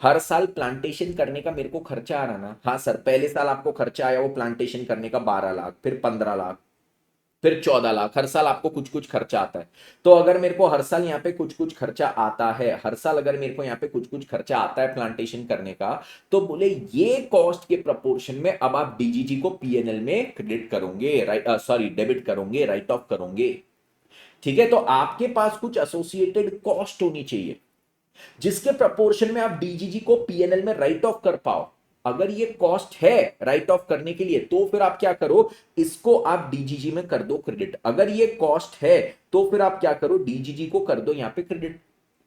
S1: हर साल प्लांटेशन करने का मेरे को खर्चा आ रहा ना, हाँ सर, पहले साल आपको खर्चा आया वो प्लांटेशन करने का 12 लाख, फिर 15 लाख, फिर 14 लाख, हर साल आपको कुछ कुछ खर्चा आता है। तो अगर मेरे को हर साल यहाँ पे कुछ कुछ खर्चा आता है, हर साल अगर मेरे को यहाँ पे कुछ कुछ खर्चा आता है प्लांटेशन करने का, तो बोले ये कॉस्ट के प्रपोर्शन में अब आप डीजीजी को पीएनएल में क्रेडिट करोगे, राइट, सॉरी डेबिट करोगे, राइट ऑफ करोगे, ठीक है? तो आपके पास कुछ एसोसिएटेड कॉस्ट होनी चाहिए जिसके प्रपोर्शन में आप डीजीजी को पीएनएल में राइट ऑफ कर पाओ। अगर ये कॉस्ट है राइट ऑफ करने के लिए तो फिर आप क्या करो, इसको आप डीजीजी में कर दो क्रेडिट। अगर ये कॉस्ट है तो फिर आप क्या करो, डीजीजी को कर दो यहां पे क्रेडिट।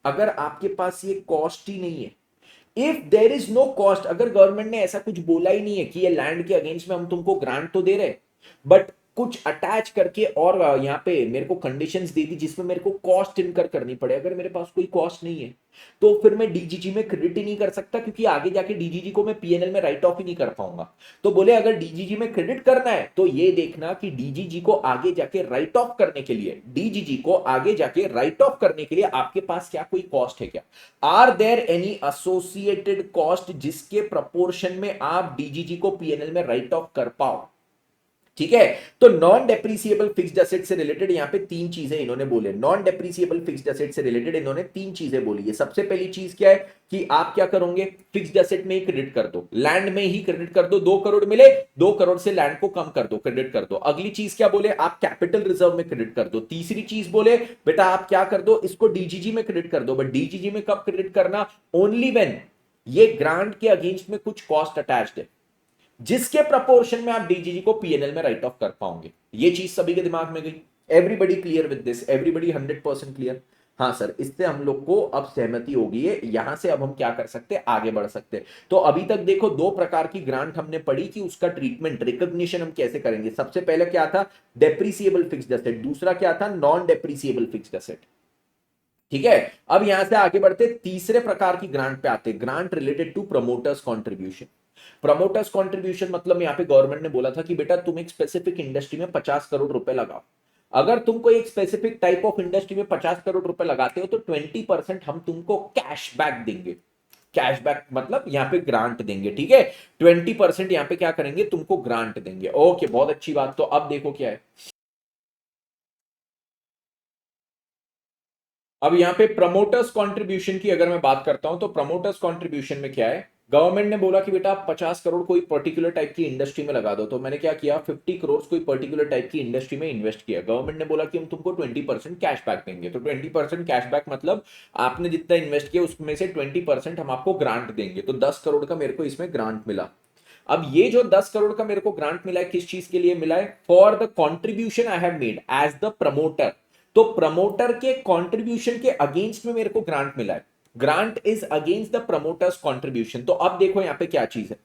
S1: अगर आपके पास ये कॉस्ट ही नहीं है, if there is no cost, अगर गवर्नमेंट ने ऐसा कुछ बोला ही नहीं है कि ये लैंड के अगेंस्ट में हम तुमको ग्रांट तो दे रहे, बट कुछ अटैच करके और यहाँ पे मेरे को कंडीशंस दे दी जिसमें मेरे को कॉस्ट इनकर करनी पड़े, अगर मेरे पास कोई कॉस्ट नहीं है तो फिर मैं डीजीजी में क्रेडिट ही नहीं कर सकता, क्योंकि आगे जाके डीजीजी को मैं पीएनएल में राइट ऑफ ही नहीं कर पाऊंगा। तो बोले अगर डीजीजी में क्रेडिट करना है तो ये देखना कि डीजीजी को आगे जाके राइट ऑफ करने के लिए, डीजीजी को आगे जाके राइट ऑफ करने के लिए आपके पास क्या कोई कॉस्ट है क्या? Are there any associated cost जिसके प्रपोर्शन में आप डीजीजी को पीएनएल में राइट ऑफ कर पाओ, ठीक है? तो नॉन डेप्रिसिएबल फिक्स्ड एसेट से रिलेटेड यहां पे तीन चीजें इन्होंने बोले, नॉन डेप्रिसिएबल फिक्स्ड एसेट से रिलेटेड इन्होंने तीन चीजें बोली है। सबसे पहली चीज क्या है कि आप क्या करोगे, फिक्स्ड एसेट में ही क्रेडिट कर दो, लैंड में ही क्रेडिट कर दो, 2 करोड़ मिले, 2 करोड़ से लैंड को कम कर दो, क्रेडिट कर दो। अगली चीज क्या बोले, आप कैपिटल रिजर्व में क्रेडिट कर दो। तीसरी चीज बोले बेटा आप क्या कर दो, इसको डीजीजी में क्रेडिट कर दो, बट डीजीजी में कब क्रेडिट करना, ओनली व्हेन ये ग्रांट के अगेंस्ट में कुछ कॉस्ट अटैच्ड है जिसके प्रपोर्शन में आप डीजीजी को पीएनएल में राइट ऑफ कर पाओगे। ये चीज सभी के दिमाग में गई? Everybody clear with this? Everybody 100% clear? हाँ सर, इससे हम लोग को अब सहमति हो गई है, यहां से अब हम क्या कर सकते हैं, आगे बढ़ सकते हैं। तो अभी तक देखो दो प्रकार की ग्रांट हमने पढ़ी कि उसका ट्रीटमेंट, रिकॉग्निशन हम कैसे करेंगे। सबसे पहले क्या था, डेप्रिसिएबल फिक्स्ड एसेट, दूसरा क्या था, नॉन डेप्रिसिएबल फिक्स्ड एसेट, ठीक है? अब यहां से आगे बढ़ते तीसरे प्रकार की ग्रांट पे आते, grant related to promoters contribution. Promoters contribution मतलब यहां पे गवर्नमेंट ने बोला था कि बेटा तुम एक स्पेसिफिक इंडस्ट्री में 50 करोड़ रुपए लगाओ। अगर तुमको एक स्पेसिफिक टाइप ऑफ इंडस्ट्री में 50 करोड़ रुपए लगाते हो तो 20% हम तुमको कैश बैक देंगे। कैशबैक मतलब यहां पे ग्रांट देंगे, ठीक है? 20% यहां पे क्या करेंगे, तुमको ग्रांट देंगे। ओके, बहुत अच्छी बात। तो अब देखो क्या है, अब यहां पे प्रमोटर्स कंट्रीब्यूशन की अगर मैं बात करता हूं तो प्रमोटर्स कंट्रीब्यूशन में क्या है, गवर्नमेंट ने बोला कि बेटा आप 50 करोड़ कोई पर्टिकुलर टाइप की इंडस्ट्री में लगा दो। तो मैंने क्या किया, 50 करोड़ कोई पर्टिकुलर टाइप की इंडस्ट्री में इन्वेस्ट किया। गवर्नमेंट ने बोला कि हम तुमको 20% कैशबैक देंगे। तो 20% कैशबैक मतलब आपने जितना इन्वेस्ट किया उसमें से 20% हम आपको ग्रांट देंगे। तो 10 करोड़ का मेरे को इसमें ग्रांट मिला। अब ये जो 10 करोड़ का मेरे को ग्रांट मिला है किस चीज के लिए मिला है, for the contribution I have made as the promoter. तो प्रमोटर के कंट्रीब्यूशन के अगेंस्ट में मेरे को ग्रांट मिला है। Grant is against the promoters contribution. तो अब देखो यहां पे क्या चीज है,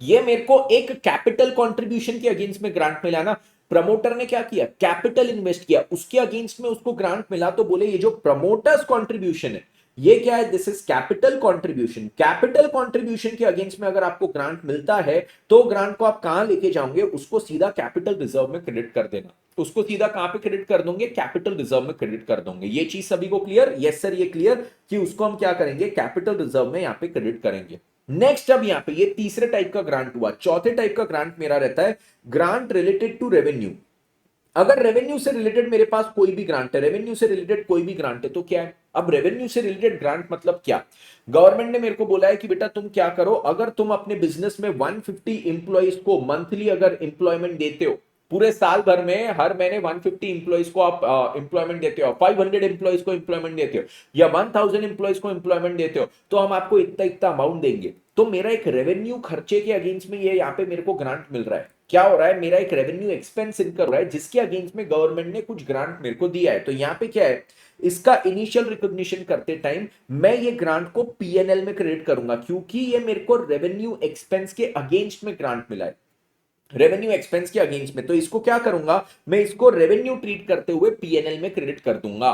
S1: ये मेरे को एक कैपिटल कंट्रीब्यूशन के अगेंस्ट में ग्रांट मिला ना, प्रमोटर ने क्या किया, कैपिटल इन्वेस्ट किया, उसके अगेंस्ट में उसको ग्रांट मिला, तो बोले ये जो प्रमोटर्स कंट्रीब्यूशन है ये क्या है, this is capital contribution. Capital contribution के अगेंस्ट में अगर आपको ग्रांट मिलता है तो ग्रांट को आप कहां लेके जाओगे, उसको सीधा कैपिटल रिजर्व में क्रेडिट कर देना, उसको सीधा कहां पे क्रेडिट कर दोगे, कैपिटल रिजर्व में क्रेडिट कर दोगे। ये चीज सभी को क्लियर? यस सर ये क्लियर कि उसको हम क्या करेंगे, कैपिटल रिजर्व में यहां पे क्रेडिट करेंगे। नेक्स्ट, अब यहां पे ये तीसरे टाइप का ग्रांट हुआ। चौथे टाइप का ग्रांट मेरा रहता है ग्रांट रिलेटेड टू रेवेन्यू। अगर रेवेन्यू से रिलेटेड मेरे पास कोई भी ग्रांट है, रेवेन्यू से रिलेटेड कोई भी ग्रांट है तो क्या है, अब रेवेन्यू से रिलेटेड ग्रांट मतलब क्या, गवर्नमेंट ने मेरे को बोला है कि बेटा तुम क्या करो, अगर तुम अपने बिजनेस में 150 इंप्लॉइज को मंथली अगर इंप्लॉयमेंट देते हो, पूरे साल भर में हर महीने 150 इंप्लॉइज को आप इंप्लॉयमेंट देते हो, 500 इंप्लॉइज को इंप्लॉयमेंट देते हो या 1000 इंप्लॉइज को इंप्लॉयमेंट देते हो, तो हम आपको इतना इतना अमाउंट देंगे। तो मेरा एक रेवेन्यू खर्चे के अगेंस्ट में ये यहाँ पे मेरे को ग्रांट मिल रहा है। क्या हो रहा है, मेरा एक रेवेन्यू एक्सपेंस इनकर हो रहा है जिसके अगेंस्ट में गवर्नमेंट ने कुछ ग्रांट मेरे को दिया है। तो यहाँ पे क्या है, इसका इनिशियल रिकॉग्निशन करते टाइम मैं ये ग्रांट को पीएनएल में क्रेडिट करूंगा, क्योंकि ये मेरे को रेवेन्यू एक्सपेंस के अगेंस्ट में ग्रांट मिला है, रेवेन्यू एक्सपेंस के अगेंस्ट में। तो इसको क्या करूंगा, मैं इसको रेवेन्यू ट्रीट करते हुए पीएनएल में क्रेडिट कर दूंगा।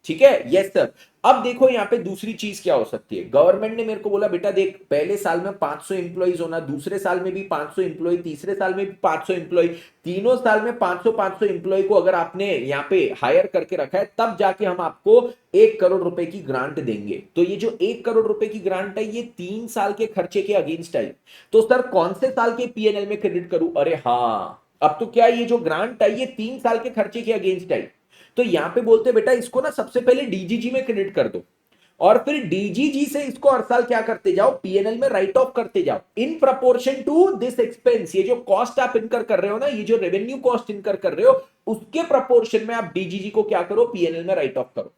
S1: ठीक है, यस सर। अब देखो यहां पे दूसरी चीज क्या हो सकती है, गवर्नमेंट ने मेरे को बोला बेटा देख, पहले साल में 500 इंप्लॉइज होना, दूसरे साल में भी 500 इंप्लॉय, तीसरे साल में भी 500 इंप्लॉय, तीनों साल में 500 500 इंप्लॉय को अगर आपने यहाँ पे हायर करके रखा है, तब जाके हम आपको 1 करोड़ रुपए की ग्रांट देंगे। तो ये जो 1 करोड़ रुपए की ग्रांट है ये 3 साल के खर्चे के अगेंस्ट है। तो सर कौन से साल के पीएनएल में क्रेडिट करूं, अरे हाँ, अब तो क्या ये जो ग्रांट है ये 3 साल के खर्चे के अगेंस्ट है। तो यहां पे बोलते बेटा इसको ना सबसे पहले डीजीजी में क्रेडिट कर दो, और फिर डीजीजी से इसको हर साल क्या करते जाओ, पीएनएल में राइट ऑफ करते जाओ in proportion to this expense. ये जो कॉस्ट आप इनकर कर रहे हो ना, ये जो रेवेन्यू कॉस्ट इनकर कर रहे हो, उसके प्रपोर्शन में आप डीजीजी को क्या करो, पीएनएल में राइट ऑफ करो।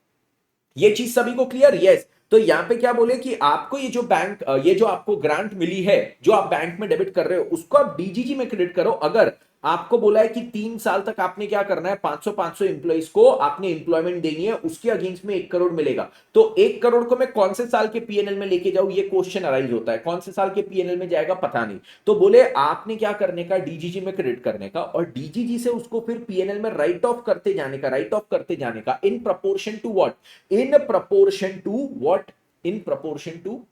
S1: ये चीज सभी को क्लियर? यस। तो यहां पे क्या बोले कि आपको ये जो बैंक, ये जो आपको ग्रांट मिली है जो आप बैंक में डेबिट कर रहे हो, उसको आप डीजीजी में क्रेडिट करो। अगर आपको बोला है कि 3 साल तक आपने क्या करना है, 500 500 इंप्लॉइज को आपने इंप्लॉयमेंट देनी है, उसके अगेंस्ट में 1 करोड़ मिलेगा। तो 1 करोड़ को मैं कौन से साल के पीएनएल में लेके जाऊं, ये क्वेश्चन अराइज होता है, कौन से साल के पीएनएल में जाएगा पता नहीं। तो बोले आपने क्या करने का, डीजीजी में क्रेडिट करने का, और डीजीजी से उसको फिर पीएनएल में राइट ऑफ करते जाने का, राइट ऑफ करते जाने का in proportion to what, in proportion to what, in proportion to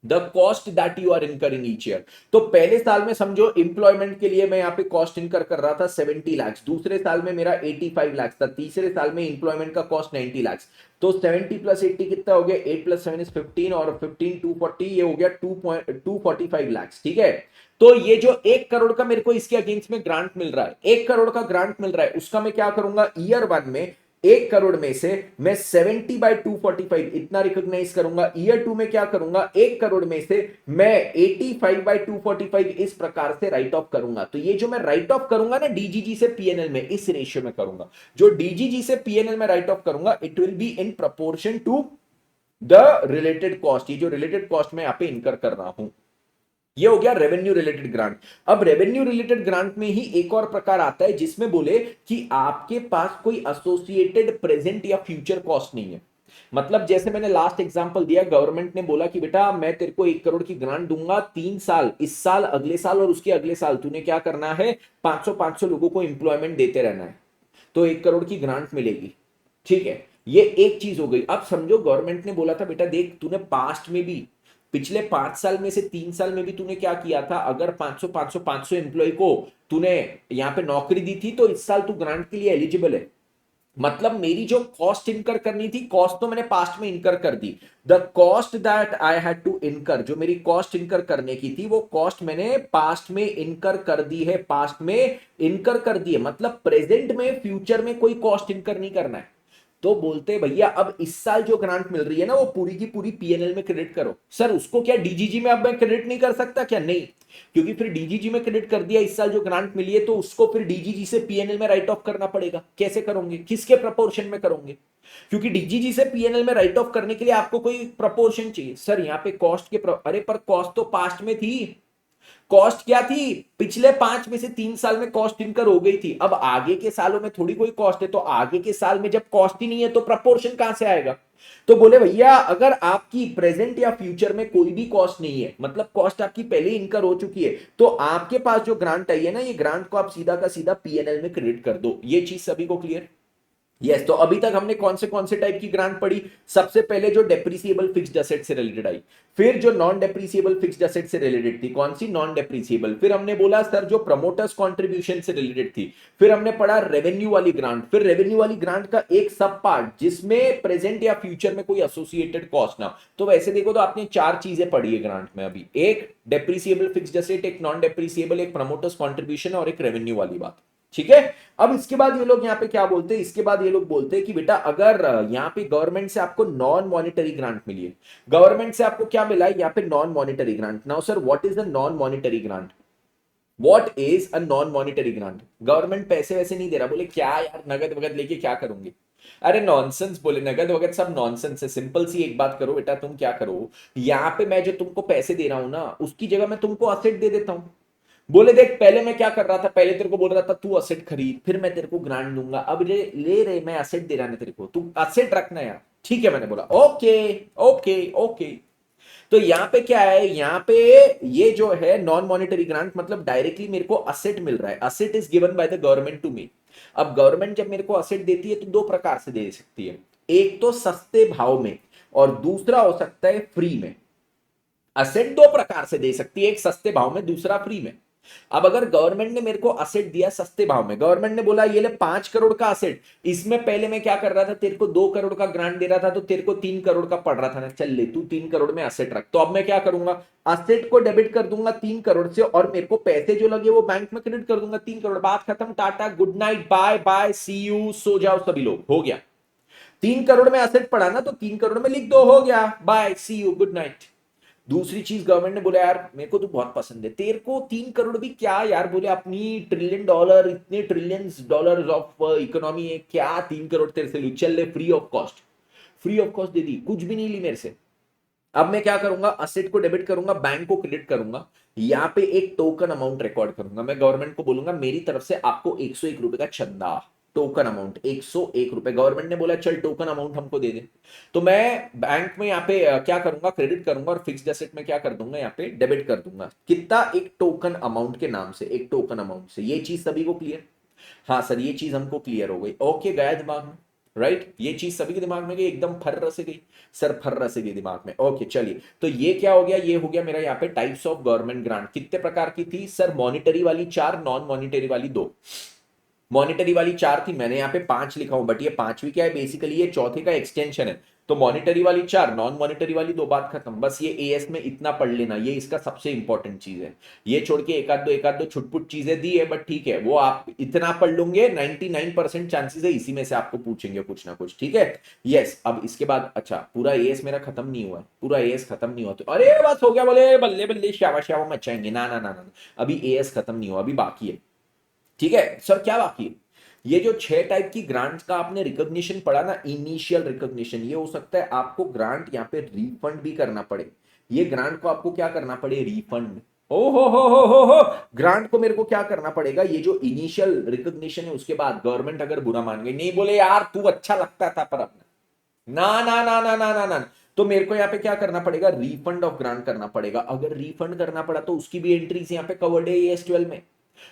S1: the cost that you are incurring each year. तो पहले साल में समझो इंप्लॉयमेंट के लिए मैं यहां पे कॉस्ट इनकर कर रहा था 70 लाख, दूसरे साल में मेरा 85 लाख था, तीसरे साल में इंप्लॉयमेंट का कॉस्ट 90 लाख। तो 70 प्लस 80 कितना हो गया, 8 प्लस 7 इज 15, और 15 240, ये हो गया 2.245 लाख। ठीक है, तो ये जो 1 करोड़ का मेरे को इसके अगेंस्ट में ग्रांट मिल रहा है, 1 करोड़ का ग्रांट मिल रहा है, उसका मैं क्या करूंगा, ईयर 1 में 1 करोड़ में से मैं 70/245 इतना रिकॉग्नाइज करूंगा, ईयर 2 में क्या करूंगा, 1 करोड़ में से मैं 85/245 इस प्रकार से राइट ऑफ करूंगा। तो ये जो मैं राइट ऑफ करूंगा ना डीजीजी से पीएनएल में, इस रेशियो में करूंगा। जो डीजीजी से पीएनएल में राइट ऑफ करूंगा, it will be in proportion to the related cost. ये जो रिलेटेड कॉस्ट मैं यहां पे इनकर कर रहा हूं, ये हो गया रेवेन्यू रिलेटेड ग्रांट। अब रेवेन्यू रिलेटेड ग्रांट में ही एक और प्रकार आता है जिसमें बोले कि आपके पास कोई एसोसिएटेड प्रेजेंट या फ्यूचर कॉस्ट नहीं है। मतलब जैसे मैंने लास्ट एग्जांपल दिया, गवर्नमेंट ने बोला कि बेटा मैं तेरे को 1 करोड़ की ग्रांट दूंगा 3 साल, इस साल, अगले साल और उसके अगले साल तूने क्या करना है, 500 500 लोगों को इंप्लॉयमेंट देते रहना है, तो 1 करोड़ की ग्रांट मिलेगी। ठीक है, ये एक चीज हो गई। अब समझो गवर्नमेंट ने बोला था बेटा देख, तूने पास्ट में भी, पिछले 5 साल में से 3 साल में भी तूने क्या किया था, अगर 500 500 500 एम्प्लॉय को तूने यहां पे नौकरी दी थी, तो इस साल तू ग्रांट के लिए एलिजिबल है। मतलब मेरी जो कॉस्ट इनकर करनी थी, कॉस्ट तो मैंने पास्ट में इनकर कर दी, the cost that I had to incur, जो मेरी कॉस्ट इनकर करने की थी वो कॉस्ट मैंने पास्ट में इनकर कर दी है, पास्ट में इनकर कर दी है। मतलब प्रेजेंट में, फ्यूचर में कोई कॉस्ट इनकर नहीं करना है। तो बोलते भैया अब इस साल जो ग्रांट मिल रही है ना वो पूरी की पूरी पीएनएल में क्रेडिट करो। सर उसको क्या डीजीजी में अब मैं क्रेडिट नहीं कर सकता क्या? नहीं, क्योंकि फिर डीजीजी में क्रेडिट कर दिया, इस साल जो ग्रांट मिली है तो उसको फिर डीजीजी से पीएनएल में राइट ऑफ करना पड़ेगा। कैसे करोगे, किसके प्रपोर्शन में करोगे? क्योंकि डीजीजी से पीएनएल में राइट ऑफ करने के लिए आपको कोई प्रपोर्शन चाहिए। सर यहाँ पे कॉस्ट के अरे पर कॉस्ट तो पास्ट में थी, कॉस्ट क्या थी, पिछले 5 में से 3 साल में कॉस्ट इनकर हो गई थी, अब आगे के सालों में थोड़ी कोई कॉस्ट है, तो आगे के साल में जब कॉस्ट ही नहीं है तो प्रपोर्शन कहां से आएगा। तो बोले भैया अगर आपकी प्रेजेंट या फ्यूचर में कोई भी कॉस्ट नहीं है, मतलब कॉस्ट आपकी पहले ही इनकर हो चुकी है, तो आपके पास जो ग्रांट आई है ना, ये ग्रांट को आप सीधा का सीधा पीएनएल में क्रेडिट कर दो। ये चीज सभी को क्लियर। यस, तो अभी तक हमने कौन से टाइप की ग्रांट पढ़ी। सबसे पहले जो डेप्रिसिएबल फिक्स्ड एसेट से रिलेटेड आई, फिर जो नॉन डेप्रिसिएबल फिक्स्ड एसेट से रिलेटेड थी, कौन सी, नॉन डेप्रिसिएबल। फिर हमने बोला सर जो प्रमोटर्स कंट्रीब्यूशन से रिलेटेड थी। फिर हमने पढ़ा रेवेन्यू वाली ग्रांट। फिर रेवेन्यू वाली ग्रांट का एक सब पार्ट जिसमें प्रेजेंट या फ्यूचर में कोई एसोसिएटेड कॉस्ट ना। तो वैसे देखो तो आपने 4 चीजें पढ़ी है ग्रांट में अभी, एक डेप्रिसिएबल फिक्स्ड एसेट, एक नॉन डेप्रिसिएबल, एक प्रमोटर्स कंट्रीब्यूशन और एक रेवेन्यू वाली बात। ठीक है। अब इसके बाद ये लोग यहाँ पे क्या बोलते हैं, इसके बाद ये लोग बोलते हैं कि बेटा अगर यहाँ पे गवर्नमेंट से आपको नॉन मॉनिटरी ग्रांट मिली है, गवर्नमेंट से आपको क्या मिला है यहाँ पे, non monetary grant. Now sir what is the non monetary grant, what is a non monetary grant. Government पैसे वैसे नहीं दे रहा, बोले क्या यार नगद वगद लेके क्या करूंगी, अरे नॉनसेंस, बोले नगद वगद सब नॉनसेंस है। सिंपल सी एक बात करो बेटा, तुम क्या करो, यहाँ पे मैं जो तुमको पैसे दे रहा हूं ना, उसकी जगह मैं तुमको असेट दे देता हूं। बोले देख पहले मैं क्या कर रहा था, पहले तेरे को बोल रहा था तू असेट खरीद, फिर मैं तेरे को ग्रांट दूंगा, अब ले रहे मैं असेट दे रहा ना तेरे को, तू असेट रखना यार। ठीक है, मैंने बोला ओके ओके ओके। तो यहाँ पे क्या है, यहाँ पे ये जो है नॉन मॉनिटरी ग्रांट, मतलब डायरेक्टली मेरे को असेट मिल रहा है, asset is given by the government to me. अब गवर्नमेंट जब मेरे को असेट देती है तो 2 प्रकार से दे सकती है, एक तो सस्ते भाव में और दूसरा हो सकता है फ्री में। असेट 2 प्रकार से दे सकती है, एक सस्ते भाव में, दूसरा फ्री में। अब अगर गवर्नमेंट ने मेरे को असेट दिया सस्ते भाव में, गवर्नमेंट ने बोला ये ले 5 करोड़ का असेट, इसमें पहले मैं क्या कर रहा था, तेरे को 2 करोड़ का ग्रांट दे रहा था, तो तेरे को 3 करोड़ का पड़ रहा था ना, चल ले तू 3 करोड़ में असेट रख। तो अब मैं क्या करूंगा, असेट को डेबिट कर दूंगा 3 करोड़ से, और मेरे को पैसे जो लगे वो बैंक में क्रेडिट कर दूंगा 3 करोड़। बात खत्म, tata good night bye bye see you, सो जाओ सभी लोग, हो गया। 3 करोड़ में असेट पड़ा ना, तो 3 करोड़ में लिख दो, हो गया, bye see you good night. दूसरी चीज गवर्नमेंट ने बोला यार मेरे को तो बहुत पसंद है, तेरे को 3 करोड़ भी क्या यार, बोले अपनी ट्रिलियन डॉलर, इतने ट्रिलियंस डॉलर ऑफ इकोनॉमी है, क्या 3 करोड़ तेरे से लू, चल ले free of cost. Free of cost दे दी, कुछ भी नहीं ली मेरे से। अब मैं क्या करूंगा, असेट को डेबिट करूंगा, बैंक को क्रेडिट करूंगा, यहाँ पे एक टोकन अमाउंट रिकॉर्ड करूंगा, मैं गवर्नमेंट को बोलूंगा मेरी तरफ से आपको 101 रुपए का चंदा, टोकन अमाउंट 101 रुपए। गवर्नमेंट ने बोला चल टोकन अमाउंट हमको दे दे, तो मैं बैंक में यहाँ पे क्या करूंगा, क्रेडिट करूंगा, और फिक्स्ड एसेट में क्या कर दूंगा, यहाँ पे डेबिट कर दूंगा, कितना, एक टोकन अमाउंट के नाम से, एक टोकन अमाउंट से। ये चीज सभी को क्लियर, हाँ सर ये चीज हमको क्लियर हो गई, ओके गया दिमाग में, राइट। ये चीज सभी के दिमाग में गई, एकदम फर्र से गई सर, फर्र से गई दिमाग में, ओके चलिए। तो ये क्या हो गया, ये हो गया मेरा यहाँ पे टाइप्स ऑफ गवर्नमेंट ग्रांट। कितने प्रकार की थी सर, मॉनिटरी वाली 4, नॉन मॉनिटरी वाली 2। मॉनिटरी वाली 4 थी, मैंने यहाँ पे 5 लिखा हूं, बट ये 5वीं क्या है, बेसिकली ये चौथे का एक्सटेंशन है। तो मॉनिटरी वाली 4, नॉन मॉनिटरी वाली 2, बात खत्म। बस ये एएस में इतना पढ़ लेना, ये इसका सबसे इंपॉर्टेंट चीज है। ये छोड़ के एक आध दो छुटपुट चीजें दी है, बट ठीक है, वो आप इतना पढ़ लोगे, 99% चांसेस है इसी में से आपको पूछेंगे कुछ ना कुछ, ठीक है। यस, अब इसके बाद अच्छा, पूरा एएस मेरा खत्म नहीं हुआ है, पूरा एएस खत्म नहीं हुआ तो अरे बस हो गया, बोले बल्ले बल्ले शावा शावा मचाएंगे, ना ना ना ना, अभी एएस खत्म नहीं हुआ, अभी बाकी है। ठीक है सर, क्या बाकी है, ये जो 6 टाइप की ग्रांट्स का आपने रिकॉग्निशन पढ़ा ना, इनिशियल रिकॉग्निशन, ये हो सकता है आपको ग्रांट यहाँ पे रिफंड भी करना पड़े, ये ग्रांट को आपको क्या करना पड़े, रिफंड। ओ हो, ग्रांट को मेरे को क्या करना पड़ेगा, ये जो इनिशियल रिकॉग्निशन है उसके बाद गवर्नमेंट अगर बुरा मान गई, नहीं बोले यार तू अच्छा लगता था पर अपना, ना ना ना ना ना ना ना, तो मेरे को यहाँ पे क्या करना पड़ेगा, रिफंड ऑफ ग्रांट करना पड़ेगा। अगर रिफंड करना पड़ा तो उसकी भी एंट्रीज यहाँ पे कवर्ड है एएस 12 में,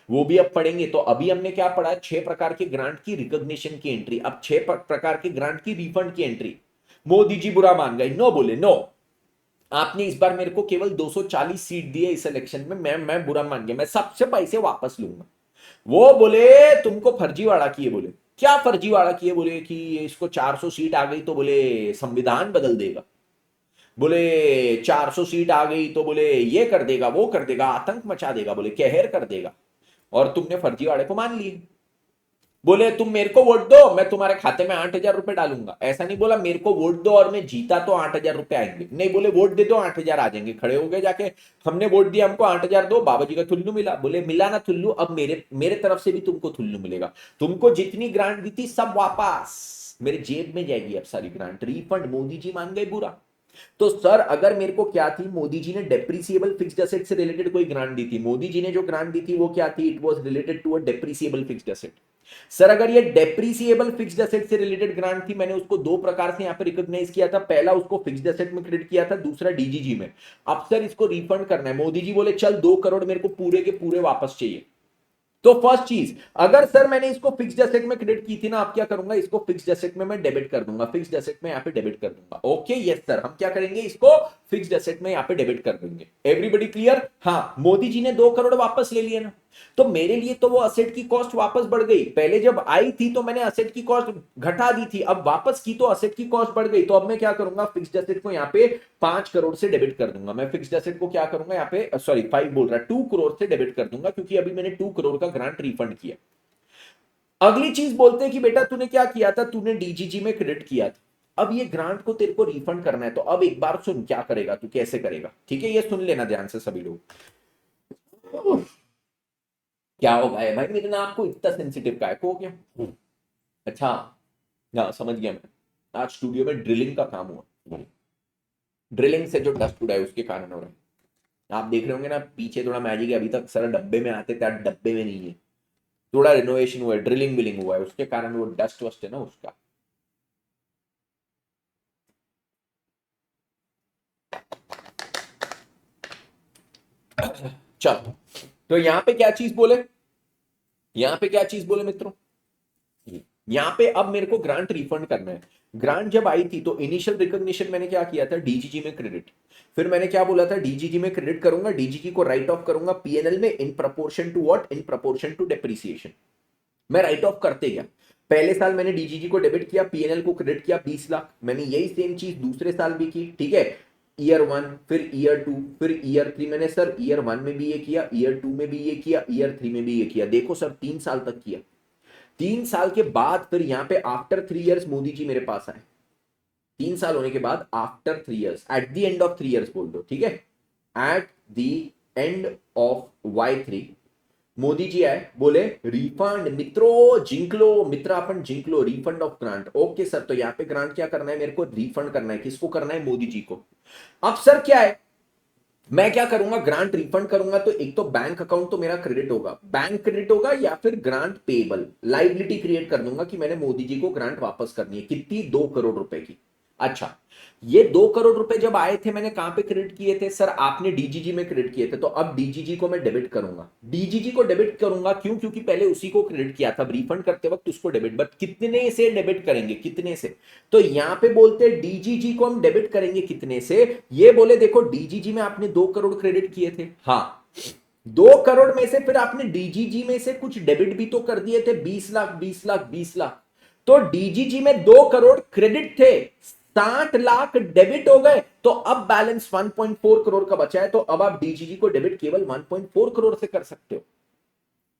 S1: वो भी अब पढ़ेंगे। तो अभी हमने क्या पढ़ा, 6 प्रकार के ग्रांट की रिकॉग्निशन की एंट्री, अब 6 प्रकार के ग्रांट की रिफंड की एंट्री। मोदी जी बुरा मान गए, नो बोले नो, आपने इस बार मेरे को केवल 240 सीट दी है इस इलेक्शन में, मैं बुरा मान गया, मैं सबसे पैसे वापस लूंगा। वो बोले तुमको फर्जीवाड़ा किए, बोले क्या फर्जीवाड़ा किए, बोले कि इसको 400 सीट आ गई तो बोले संविधान बदल देगा, बोले 400 सीट आ गई तो बोले ये कर देगा, वो कर देगा, आतंक मचा देगा, बोले कहर कर देगा, और तुमने फर्जीवाड़े को मान लिए। बोले तुम मेरे को वोट दो, मैं तुम्हारे खाते में 8,000 रुपए डालूंगा, ऐसा नहीं बोला मेरे को वोट दो और मैं जीता तो 8,000 रुपए आएंगे, नहीं बोले वोट दे दो 8,000 आ जाएंगे, खड़े हो गए जाके, हमने वोट दिया, हमको 8,000 दो, बाबा जी का थुल्लू मिला, बोले मिला ना थुल्लू, अब मेरे मेरे तरफ से भी तुमको थुल्लू मिलेगा, तुमको जितनी ग्रांट दी थी सब वापस मेरे जेब में जाएगी, अब सारी ग्रांट रिफंड, मोदी जी मान गए बुरा। तो सर अगर मेरे को क्या थी, मोदी जी ने डेप्रिसिएबल फिक्स्ड एसेट से रिलेटेड कोई ग्रांट दी थी, मोदी जी ने जो ग्रांट दी थी वो क्या थी, it was related to a depreciable fixed asset. Sir अगर ये डेप्रिसिएबल फिक्स्ड एसेट से रिलेटेड ग्रांट थी, मैंने उसको दो प्रकार से यहां पे रिकॉग्नाइज किया था, पहला उसको फिक्स्ड एसेट में क्रेडिट किया था, दूसरा डीजीजी में। अब सर इसको रिफंड करना है, मोदी जी बोले चल 2 करोड़ मेरे को पूरे के पूरे वापस चाहिए। तो फर्स्ट चीज, अगर सर मैंने इसको फिक्स्ड एसेट में क्रेडिट की थी ना, आप क्या करूंगा, इसको फिक्स्ड एसेट में मैं डेबिट कर दूंगा, फिक्स्ड एसेट में यहां पे डेबिट कर दूंगा। ओके यस सर, हम क्या करेंगे, इसको फिक्स्ड एसेट में यहां पे डेबिट कर देंगे। Everybody clear? हाँ, मोदी जी ने 2 करोड़ वापस ले लिए ना, तो मेरे लिए तो वो असेट की कॉस्ट वापस बढ़ गई। पहले जब आई थी तो मैंने असेट की कॉस्ट घटा दी थी, अब वापस की तो असेट की कॉस्ट बढ़ गई। तो अब मैं क्या करूंगा, फिक्स्ड एसेट को यहाँ पे 5 करोड़ से डेबिट कर दूंगा। मैं फिक्स्ड एसेट को क्या करूंगा यहाँ पे, सॉरी 5 बोल रहा है, 2 करोड़ से डेबिट कर दूंगा, क्योंकि अभी मैंने 2 करोड़ का ग्रांट रिफंड किया। अगली चीज बोलते हैं कि बेटा तूने क्या किया था, तूने डीजीजी में क्रेडिट किया था, अब ये ग्रांट को तेरे को रिफंड करना है। तो अब एक बार सुन क्या करेगा तू, कैसे करेगा, ठीक है, ये सुन लेना ध्यान से सभी लोग। क्या होगा है भाई, मेरे ना आपको इतना सेंसिटिव काय को हो गया। अच्छा, हाँ समझ गया मैं, आज स्टूडियो में ड्रिलिंग का काम हुआ, ड्रिलिंग से जो डस्ट उड़ा है उसके कारण हो रहा है। आप देख रहे होंगे ना पीछे थोड़ा मैजिक है, अभी तक सारा डब्बे में आते थे, डब्बे में नहीं है, थोड़ा रिनोवेशन हुआ है, ड्रिलिंग विलिंग हुआ है, उसके कारण वो डस्ट वस्ट है ना उसका। चलो, तो यहां पे क्या चीज बोले, यहां पे क्या चीज बोले मित्रों, यहां पे अब मेरे को ग्रांट रिफंड करना है। ग्रांट जब आई थी तो इनिशियल रिकॉग्निशन मैंने क्या किया था, डीजीजी में क्रेडिट। फिर मैंने क्या बोला था, डीजीजी में क्रेडिट करूंगा, डीजीजी को राइट ऑफ करूंगा पीएनएल में, in proportion to what, in proportion to depreciation. मैं राइट ऑफ करते गया। पहले साल मैंने डीजीजी को डेबिट किया, पीएनएल को क्रेडिट किया 20 लाख। मैंने यही सेम चीज दूसरे साल भी की, ठीक है, ईयर 1, फिर ईयर 2, फिर ईयर 3। मैंने सर ईयर 1 में भी ये किया, ईयर 2 में भी ये किया, ईयर 3 में भी ये किया। देखो सर 3 साल तक किया। 3 साल के बाद फिर यहाँ पे आफ्टर 3 इयर्स मोदी जी मेरे पास आए। 3 साल होने के बाद after 3 years, at the end of 3 years बोल दो, ठीक है, at the end of Y3 Modi ji आए, बोले रिफंड मित्रों जिंक लो, मित्रापन जिंक लो, refund of grant. Okay sir, तो यहाँ पे ग्रांट क्या करना है, मेरे को रिफंड करना है, किसको करना है, मोदी जी को। अब सर क्या है, मैं क्या करूंगा, ग्रांट रिफंड करूंगा तो एक तो बैंक अकाउंट तो मेरा क्रेडिट होगा, बैंक क्रेडिट होगा, या फिर ग्रांट पेबल लाइबिलिटी क्रिएट कर दूंगा कि मैंने मोदी जी को ग्रांट वापस करनी है, कितनी, 2 करोड़ रुपए की। अच्छा, ये 2 करोड़ रुपए जब आए थे मैंने कहां पे क्रेडिट किए थे, सर आपने डीजीजी में क्रेडिट किए थे, तो अब डीजीजी को मैं डेबिट करूंगा। डीजीजी को डेबिट करूंगा क्यों, क्योंकि पहले उसी को क्रेडिट किया था, रिफंड करते वक्त उसको डेबिट, बट कितने से डेबिट करेंगे, कितने से, तो यहां पे बोलते हैं डीजीजी को हम डेबिट करेंगे कितने से, ये बोले देखो डीजीजी में आपने 2 करोड़ क्रेडिट किए थे, हाँ 2 करोड़ में से फिर आपने डीजीजी में से कुछ डेबिट भी तो कर दिए थे, 20 लाख 20 लाख 20 लाख, तो डीजीजी में 2 करोड़ क्रेडिट थे, 60 लाख डेबिट हो गए, तो अब बैलेंस 1.4 करोड़ का बचा है, तो अब आप डीजीजी को डेबिट केवल 1.4 करोड़ से कर सकते हो।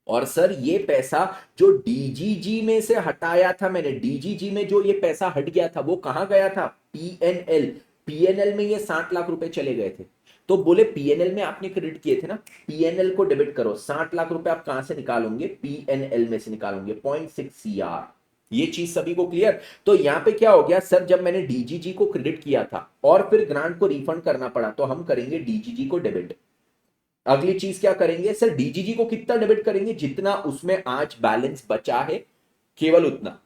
S1: और सर ये पैसा जो डीजीजी में से हटाया था मैंने, डीजीजी में जो ये पैसा हट गया था वो कहां गया था, पीएनएल। पीएनएल में ये 60 लाख रुपए चले गए थे, तो बोले पीएनएल में आपने क्रेडिट किए थे ना, पीएनएल को डेबिट करो। 60 लाख रुपए आप कहां से निकालोगे, पीएनएल में से निकालोगे, 0.6 CR। ये चीज सभी को क्लियर। तो यहां पे क्या हो गया सर, जब मैंने डीजीजी को क्रेडिट किया था और फिर ग्रांट को रिफंड करना पड़ा, तो हम करेंगे डीजीजी को डेबिट। अगली चीज क्या करेंगे सर, डीजीजी को कितना डेबिट करेंगे, जितना उसमें आज बैलेंस बचा है, केवल उतना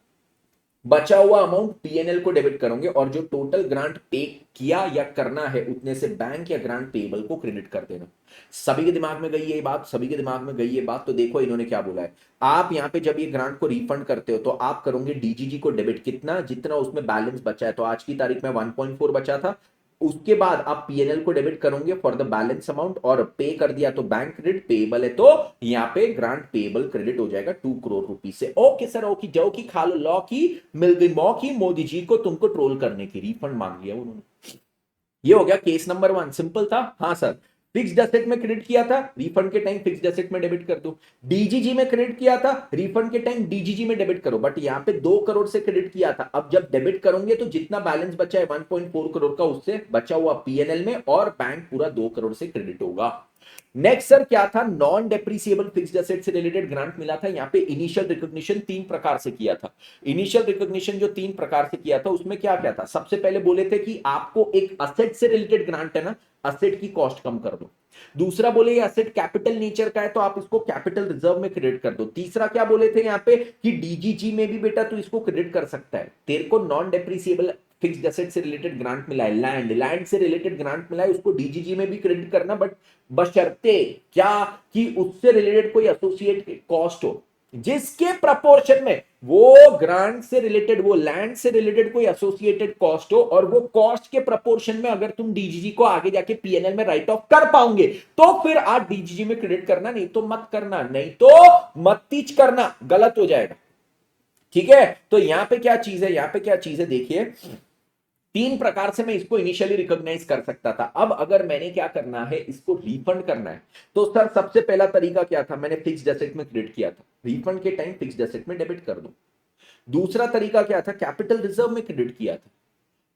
S1: बचा हुआ अमाउंट पीएनएल को डेबिट करोगे, और जो टोटल ग्रांट पे किया या करना है उतने से बैंक या ग्रांट पेबल को क्रेडिट कर देना। सभी के दिमाग में गई ये बात, सभी के दिमाग में गई ये बात। तो देखो इन्होंने क्या बोला है, आप यहां पे जब ये ग्रांट को रिफंड करते हो तो आप करोगे डीजीजी को डेबिट कितना, जितना उसमें बैलेंस बचा है। तो आज की तारीख में 1.4 बचा था, उसके बाद आप पीएनएल को डेबिट करोगे फॉर द बैलेंस अमाउंट, और पे कर दिया तो बैंक क्रेडिट, पेबल है तो यहाँ पे ग्रांट पेबल क्रेडिट हो जाएगा 2 करोड़ रुपीज से। ओके सर, ओके जाओ की खा लो लॉ की, मिल गई मौकी मोदी जी को तुमको ट्रोल करने की, रिफंड मांग लिया उन्होंने। ये हो गया केस नंबर 1, सिंपल था। हाँ सर, फिक्स्ड एसेट में क्रेडिट किया था, रिफंड के टाइम फिक्स्ड एसेट में डेबिट कर दो। डीजीजी में क्रेडिट किया था, रिफंड के टाइम डीजीजी में डेबिट करो, बट यहाँ पे 2 करोड़ से क्रेडिट किया था, अब जब डेबिट करोगे तो जितना बैलेंस बचा है 1.4 करोड़ का, उससे बचा हुआ पीएनएल में, और बैंक पूरा 2 करोड़ से क्रेडिट होगा। नेक्स्ट सर क्या था, नॉन डेप्रिसिएबल फिक्स्ड एसेट से रिलेटेड ग्रांट मिला था। यहाँ पे इनिशियल रिकॉग्निशन 3 प्रकार से किया था। इनिशियल रिकॉग्निशन जो 3 प्रकार से किया था उसमें क्या क्या था, सबसे पहले बोले थे कि आपको एक असेट से रिलेटेड ग्रांट है ना, असेट की कॉस्ट कम कर दो। दूसरा बोले ये असेट कैपिटल नेचर का है तो आप इसको कैपिटल रिजर्व में क्रेडिट कर दो। तीसरा क्या बोले थे यहाँ पे कि डीजीजी में भी बेटा तू इसको क्रेडिट कर सकता है, तेरे को नॉन डेप्रिसिएबल फिक्स्ड एसेट से रिलेटेड ग्रांट मिला है, लैंड से रिलेटेड ग्रांट मिला है, उसको डीजीजी में भी क्रेडिट करना, बट बशर्ते क्या कि उससे रिलेटेड कोई एसोसिएट कॉस्ट हो जिसके प्रपोर्शन में वो ग्रांट से रिलेटेड, वो लैंड से रिलेटेड कोई एसोसिएटेड कॉस्ट हो, और वो कॉस्ट के प्रपोर्शन में अगर तुम डीजीजी को आगे जाके पीएनएल में राइट ऑफ कर पाओगे तो फिर आप डीजीजी में क्रेडिट करना, नहीं तो मत करना, नहीं तो मत टीच करना, गलत हो जाएगा। ठीक है, तो यहां पे क्या चीज है, यहां पे क्या चीज है देखिए, 3 प्रकार से मैं इसको इनिशियली रिकॉग्नाइज कर सकता था। अब अगर मैंने क्या करना है, इसको रिफंड करना है, तो सर सबसे पहला तरीका क्या था, मैंने फिक्स्ड एसेट में क्रेडिट किया था, रिफंड के टाइम फिक्स्ड एसेट में डेबिट कर दो। दूसरा तरीका क्या था, कैपिटल रिजर्व में क्रेडिट किया था,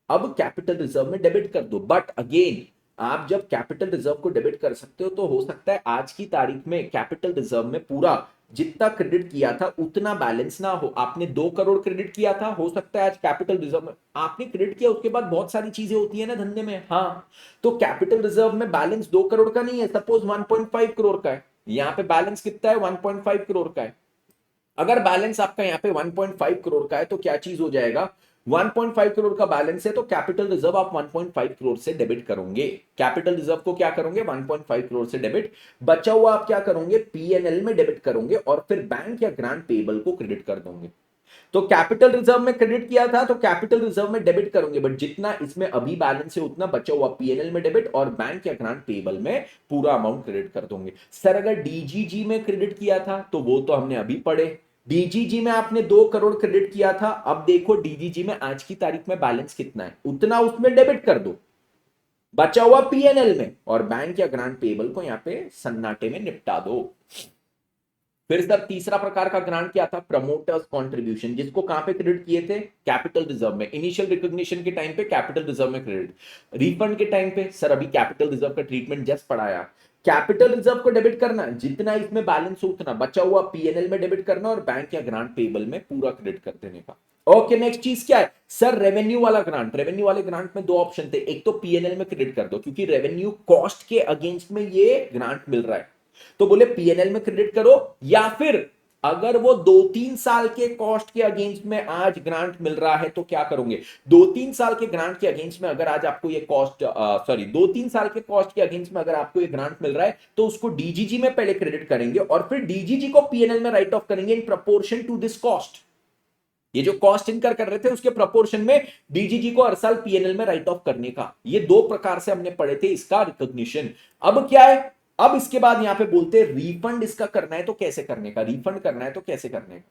S1: अब कैपिटल रिजर्व में डेबिट कर दो। बट अगेन आप जब कैपिटल रिजर्व को डेबिट कर सकते हो तो हो सकता है आज की तारीख में कैपिटल रिजर्व में पूरा जितना क्रेडिट किया था उतना बैलेंस ना हो। आपने 2 करोड़ क्रेडिट किया था, हो सकता है आज कैपिटल रिजर्व में आपने क्रेडिट किया, उसके बाद बहुत सारी चीजें होती है ना धंधे में, हाँ, तो कैपिटल रिजर्व में बैलेंस 2 करोड़ का नहीं है, सपोज 1.5 करोड़ का है, यहाँ पे बैलेंस कितना है, 1.5 करोड़ का है। अगर बैलेंस आपका यहाँ पे 1.5 करोड़ का है तो क्या चीज हो जाएगा, 1.5 करोड़ का बैलेंस है तो कैपिटल रिजर्व आप 1.5 करोड़ से डेबिट करोगे, कैपिटल रिजर्व को क्या करोगे 1.5 करोड़ से डेबिट, बचा हुआ आप क्या करोगे पीएनएल में डेबिट करोगे और फिर बैंक या ग्रांट पेबल को क्रेडिट कर दोगे। तो कैपिटल रिजर्व में क्रेडिट किया था तो कैपिटल रिजर्व में डेबिट करोगे, बट जितना इसमें अभी बैलेंस है उतना बचा हुआ पीएनएल में डेबिट और बैंक या ग्रांट पेबल में पूरा अमाउंट क्रेडिट कर दोगे। सर अगर डीजीजी में क्रेडिट किया था तो वो तो हमने अभी पढ़े, डीजीजी में आपने 2 करोड़ क्रेडिट किया था, अब देखो डीजीजी में आज की तारीख में बैलेंस कितना है उतना उसमें डेबिट कर दो, बचा हुआ पीएनएल में, और बैंक या ग्रांट पेबल को यहां पे सन्नाटे में निपटा दो। फिर सर तीसरा प्रकार का ग्रांट क्या था, प्रमोटर्स कंट्रीब्यूशन, जिसको कहां पे क्रेडिट किए थे, कैपिटल रिजर्व में। इनिशियल रिकॉग्निशन के टाइम पे कैपिटल रिजर्व में क्रेडिट, रिफंड के टाइम पे सर अभी कैपिटल रिजर्व का ट्रीटमेंट जस्ट पढ़ाया, कैपिटल रिजर्व को डेबिट करना, जितना इसमें बैलेंस हो उतना, बचा हुआ पीएनएल में डेबिट करना और बैंक या ग्रांट पेबल में पूरा क्रेडिट कर देने का। ओके, नेक्स्ट चीज क्या है सर, रेवेन्यू वाला ग्रांट। रेवेन्यू वाले ग्रांट में 2 ऑप्शन थे, एक तो पीएनएल में क्रेडिट कर दो क्योंकि रेवेन्यू कॉस्ट के अगेंस्ट में ये ग्रांट मिल रहा है, तो बोले पीएनएल में क्रेडिट करो, या फिर अगर वो 2-3 साल के कॉस्ट के अगेंस्ट में आज ग्रांट मिल रहा है तो क्या करोगे, 2-3 साल के ग्रांट के अगेंस्ट में अगर आज आपको ये कॉस्ट, सॉरी 2-3 साल के कॉस्ट के अगेंस्ट में अगर आपको ये ग्रांट मिल रहा है तो उसको डीजीजी में पहले क्रेडिट करेंगे और फिर डीजीजी को पीएनएल में राइट ऑफ करेंगे in proportion to this cost. ये जो कॉस्ट इनकर कर रहे थे उसके प्रपोर्शन में डीजीजी को हर साल पीएनएल में राइट ऑफ करने का, ये 2 प्रकार से हमने पढ़े थे इसका रिकॉग्निशन। अब क्या है, अब इसके बाद यहां पे बोलते हैं रिफंड इसका करना है तो कैसे करने का, रिफंड करना है तो कैसे करने का,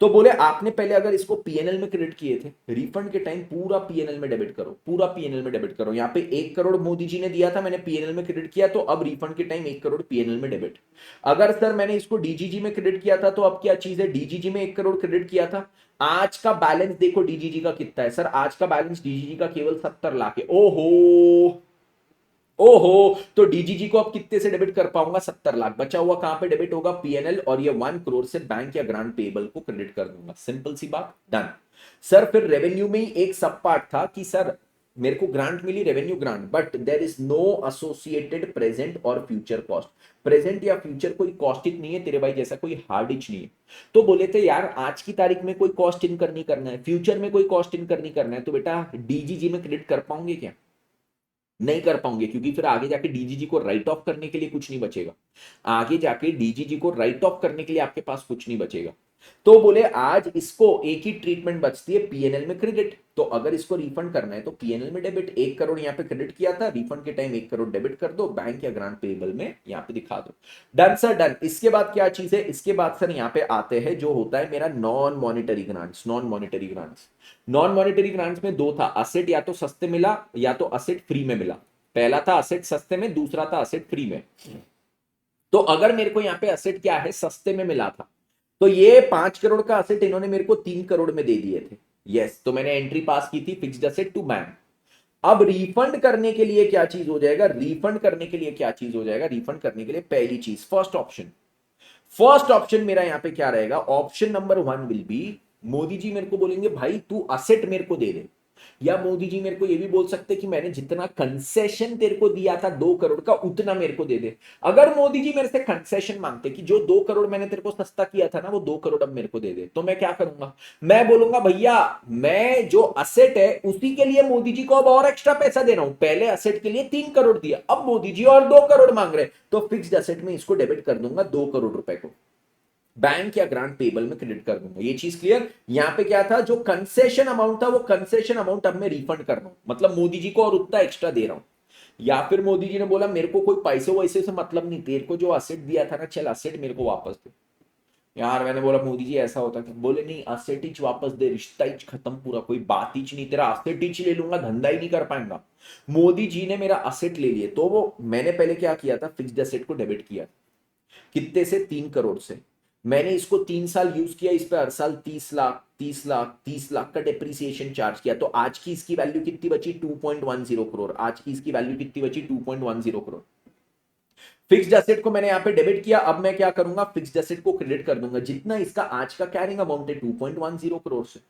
S1: तो बोले आपने पहले अगर इसको पीएनएल में क्रेडिट किए थे, रिफंड के टाइम पूरा पीएनएल में डेबिट करो, पूरा पीएनएल में डेबिट करो। यहां पे 1 करोड़ मोदी जी ने दिया था, मैंने पीएनएल में क्रेडिट किया तो अब रिफंड के टाइम 1 करोड़ पीएनएल में डेबिट। अगर सर मैंने इसको डीजीजी में क्रेडिट किया था तो अब क्या चीज है, डीजीजी में 1 करोड़ क्रेडिट किया था, आज का बैलेंस देखो डीजीजी का कितना है, सर आज का बैलेंस डीजीजी का केवल 70 लाख है। ओहो ओहो, तो डीजीजी को अब कितने से डेबिट कर पाऊंगा, 70 लाख, बचा हुआ कहां पे डेबिट होगा पीएनएल, और ये 1 करोड़ से बैंक या ग्रांट पेबल को क्रेडिट कर दूंगा, सिंपल सी बात, डन। सर फिर रेवेन्यू में ही एक सब पार्ट था कि सर मेरे को ग्रांट मिली, revenue grant, but there is no associated present और फ्यूचर कॉस्ट, प्रेजेंट या फ्यूचर कोई कॉस्ट नहीं है तेरे भाई जैसा, कोई हार्ड इच नहीं है। तो बोले थे यार आज की तारीख में कोई कॉस्ट इनकर नहीं करना है, फ्यूचर में कोई कॉस्ट इनकर नहीं करना है, तो बेटा डीजीजी में क्रेडिट कर पाओगे क्या, नहीं कर पाओगे, क्योंकि फिर आगे जाके डीजीजी को राइट ऑफ करने के लिए कुछ नहीं बचेगा, आगे जाके डीजीजी को राइट ऑफ करने के लिए आपके पास कुछ नहीं बचेगा। तो बोले आज इसको एक ही ट्रीटमेंट बचती है पीएनएल में क्रेडिट, तो अगर इसको रिफंड करना है तो पीएनएल में डेबिट, 1 करोड़ यहाँ पे क्रेडिट किया था, रिफंड के टाइम 1 करोड़ डेबिट कर दो, बैंक या ग्रांट पेबल में यहाँ पे दिखा दो, डन सर डन। इसके बाद क्या चीज है, इसके बाद सर यहाँ पे आते हैं जो होता है मेरा non monetary grants. Non monetary grants, non monetary grants में 2 था, असेट या तो सस्ते मिला या तो असेट फ्री में मिला। पहला था असेट सस्ते में, दूसरा था असेट फ्री में। तो अगर मेरे को यहाँ पे असेट क्या है, सस्ते में मिला था, तो ये 5 करोड़ का असेट इन्होंने मेरे को 3 करोड़ में दे दिए थे, यस, तो मैंने एंट्री पास की थी फिक्स्ड असेट टू बैंक। अब रिफंड करने के लिए क्या चीज हो जाएगा, रिफंड करने के लिए क्या चीज हो जाएगा, रिफंड करने के लिए पहली चीज फर्स्ट ऑप्शन मेरा यहां पे क्या रहेगा, option number 1 will be, Modi ji मेरे को बोलेंगे भाई तू असेट मेरे को दे दे, या मोदी जी मेरे को ये भी बोल सकते कि मैंने जितना कंसेशन तेरे को दिया था 2 करोड़ का उतना मेरे को दे दे। अगर मोदी जी मेरे से कंसेशन मांगते कि जो 2 करोड़ मैंने तेरे को सस्ता किया था ना वो 2 करोड़ अब मेरे को दे दे, तो मैं क्या करूंगा, मैं बोलूंगा भैया मैं जो असेट है उसी के लिए मोदी जी को अब और एक्स्ट्रा पैसा दे रहा हूं, पहले असेट के लिए 3 करोड़ दिया, अब मोदी जी और 2 करोड़ मांग रहे, तो फिक्स्ड असेट में इसको डेबिट कर दूंगा 2 करोड़ रुपए को, बैंक या ग्रांट पेबल में क्रेडिट कर दूंगा। ये चीज क्लियर। यहां पे क्या था, जो कंसेशन अमाउंट था वो कंसेशन अमाउंट अब मैं रिफंड कर रहा हूं, मतलब मोदी जी को और उतना एक्स्ट्रा दे रहा हूं। या फिर मोदी जी ने बोला मेरे को कोई पैसे वैसे से मतलब नहीं, तेरे को जो असेट दिया था ना चल असेट मेरे को वापस दे। यार मैंने बोला मोदी जी ऐसा होता कि बोले नहीं असेट ही वापस दे, रिश्ता ही खत्म, पूरा कोई बात ही नहीं, तेरा असेट ही ले लूंगा, धंधा ही नहीं कर पाएंगा। मोदी जी ने मेरा असेट ले लिए, तो वो मैंने पहले क्या किया था, फिक्स्ड असेट को डेबिट किया, कितने से, 3 करोड़ से। मैंने इसको 3 साल यूज किया, इस पे हर साल 30 लाख 30 लाख 30 लाख का डेप्रिसिएशन चार्ज किया, तो आज की इसकी वैल्यू कितनी बची, 2.10 करोड़, आज की इसकी वैल्यू कितनी बची, 2.10 करोड़। फिक्स्ड एसेट को मैंने यहां पे डेबिट किया, अब मैं क्या करूंगा, फिक्स्ड एसेट को क्रेडिट कर दूंगा, जितना इसका आज का कैरिंग अमाउंट है 2.10 करोड़ से।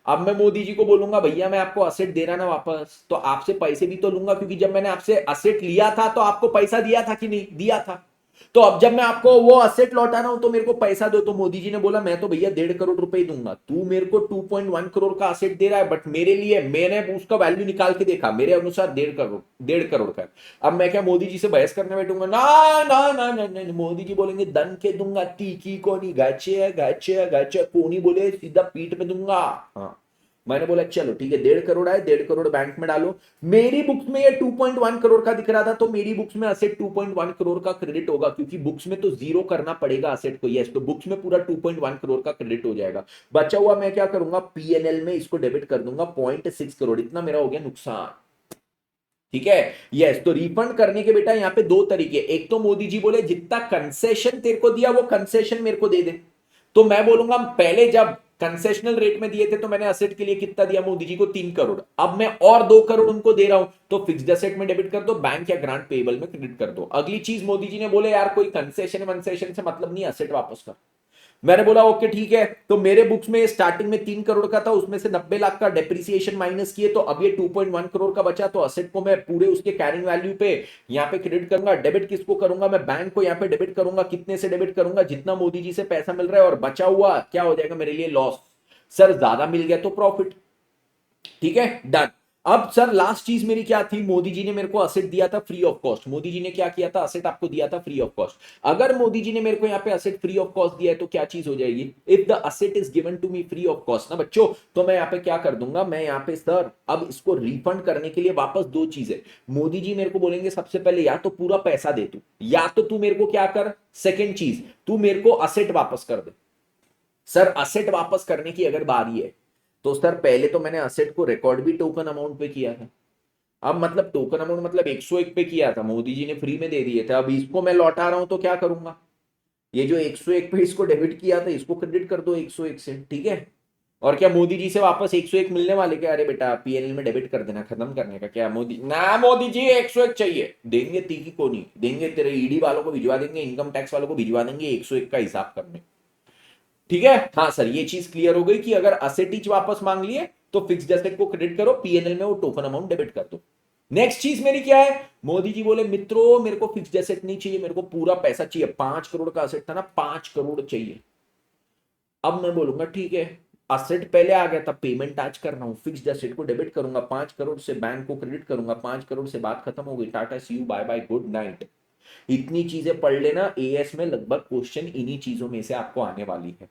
S1: अब मैं मोदी जी को बोलूंगा भैया मैं आपको असेट दे रहा ना वापस, तो आपसे पैसे भी तो लूंगा, क्योंकि जब मैंने आपसे असेट लिया था तो आपको पैसा दिया था कि नहीं दिया था, तो अब जब मैं आपको वो असेट लौटा रहा हूं तो मेरे को पैसा दो। तो मोदी जी ने बोला मैं तो भैया 1.5 करोड़ रुपए ही दूंगा, तू मेरे को 2.1 करोड़ का असेट दे रहा है, बट मेरे लिए मैंने उसका वैल्यू निकाल के देखा, मेरे अनुसार 1.5 करोड़ 1.5 करोड़ का। अब मैं क्या मोदी जी से बहस करने बैठूंगा, ना ना ना ना ना, मोदी जी बोलेंगे दन के दूंगा, तीखी कोनी गाचे गाचे गाचे कोनी, बोले सीधा पीठ में दूंगा। हाँ मैंने बोला चलो ठीक है, 1.5 करोड़ आए, 1.5 करोड़ बैंक में डालो। मेरी बुक्स में ये 2.1 करोड़ का दिख रहा था, तो मेरी बुक्स में असेट 2.1 करोड़ का क्रेडिट होगा, क्योंकि बुक्स में तो जीरो करना पड़ेगा असेट को, यस, तो बुक्स में पूरा 2.1 करोड़ का क्रेडिट हो जाएगा। बचा हुआ मैं क्या करूंगा, पीएनएल में इसको डेबिट कर दूंगा 0.6 करोड़, इतना मेरा हो गया नुकसान। ठीक है, यस, तो रिफंड करने के बेटा यहां पे 2 तरीके, एक तो मोदी जी बोले जितना कंसेशन तेरे को दिया वो कंसेशन मेरे को दे दे, तो मैं बोलूंगा पहले जब कंसेशनल रेट में दिए थे तो मैंने असेट के लिए कितना दिया मोदी जी को, 3 करोड़, अब मैं और 2 करोड़ उनको दे रहा हूं, तो फिक्स्ड असेट में डेबिट कर दो, बैंक या ग्रांट पेबल में क्रेडिट कर दो। अगली चीज मोदी जी ने बोले यार कोई कंसेशन वंसेशन से मतलब नहीं, असेट वापस कर। मैंने बोला ओके ठीक है, तो मेरे बुक्स में स्टार्टिंग में 3 करोड़ का था, उसमें से 90 लाख का डेप्रिसिएशन माइनस किए, तो अब ये 2.1 करोड़ का बचा, तो असेट को मैं पूरे उसके कैरिंग वैल्यू पे यहाँ पे क्रेडिट करूंगा। डेबिट किसको करूंगा, मैं बैंक को यहाँ पे डेबिट करूंगा, कितने से डेबिट करूंगा, जितना मोदी जी से पैसा मिल रहा है, और बचा हुआ क्या हो जाएगा मेरे लिए, लॉस। सर ज्यादा मिल गया तो प्रॉफिट, ठीक है डन। अब सर लास्ट चीज मेरी क्या थी, मोदी जी ने मेरे को असेट दिया था free of cost, Modi ji ने क्या किया था, असेट आपको दिया था फ्री ऑफ कॉस्ट। अगर मोदी जी ने मेरे को यहाँ पे असेट फ्री ऑफ कॉस्ट दिया है तो क्या चीज हो जाएगी, if the asset is given to me free of cost ना बच्चों, तो मैं यहाँ पे क्या कर दूंगा, मैं यहाँ पे सर अब इसको रिफंड करने के लिए वापस 2 चीजें, मोदी जी मेरे को बोलेंगे सबसे पहले या तो पूरा पैसा दे तू, या तो तू मेरे को क्या कर, सेकेंड चीज तू मेरे को असेट वापस कर दे। सर असेट वापस करने की अगर बारी है तो सर पहले तो मैंने असेट को रिकॉर्ड भी टोकन अमाउंट पे किया था, अब मतलब टोकन अमाउंट मतलब 101 पे किया था, मोदी जी ने फ्री में दे दिए थे, अब इसको मैं लौटा रहा हूं तो क्या करूंगा, ये जो 101 पे इसको डेबिट किया था इसको क्रेडिट कर दो 101 से, ठीक है। और क्या मोदी जी से वापस 101 मिलने वाले क्या, अरे बेटा पीएनएल में डेबिट कर देना, खत्म करने का क्या, मोदी ना मोदी जी 101 चाहिए, देंगे तीखी को नहीं देंगे, तेरे ईडी वालों को भिजवा देंगे, इनकम टैक्स वालों को भिजवा देंगे 101 का हिसाब करने, ठीक है। हाँ सर ये चीज क्लियर हो गई कि अगर असेट ईच वापस मांग लिए तो फिक्स्ड एसेट को क्रेडिट करो, पीएनएल में वो टोकन अमाउंट डेबिट कर दो। नेक्स्ट चीज मेरी क्या है, मोदी जी बोले मित्रों मेरे को फिक्स्ड एसेट नहीं चाहिए, मेरे को पूरा पैसा चाहिए, 5 करोड़ का असेट था ना, 5 करोड़ चाहिए। अब मैं बोलूंगा ठीक है, असेट पहले आ गया था, पेमेंट आज कर रहा हूं, फिक्स्ड एसेट को डेबिट करूंगा, 5 करोड़ से बैंक को क्रेडिट करूंगा, 5 करोड़ से बात खत्म हो गई, tata see you bye bye good night. इतनी चीजें पढ़ लेना, एएस में लगभग क्वेश्चन इन्हीं चीजों में से आपको आने वाली है,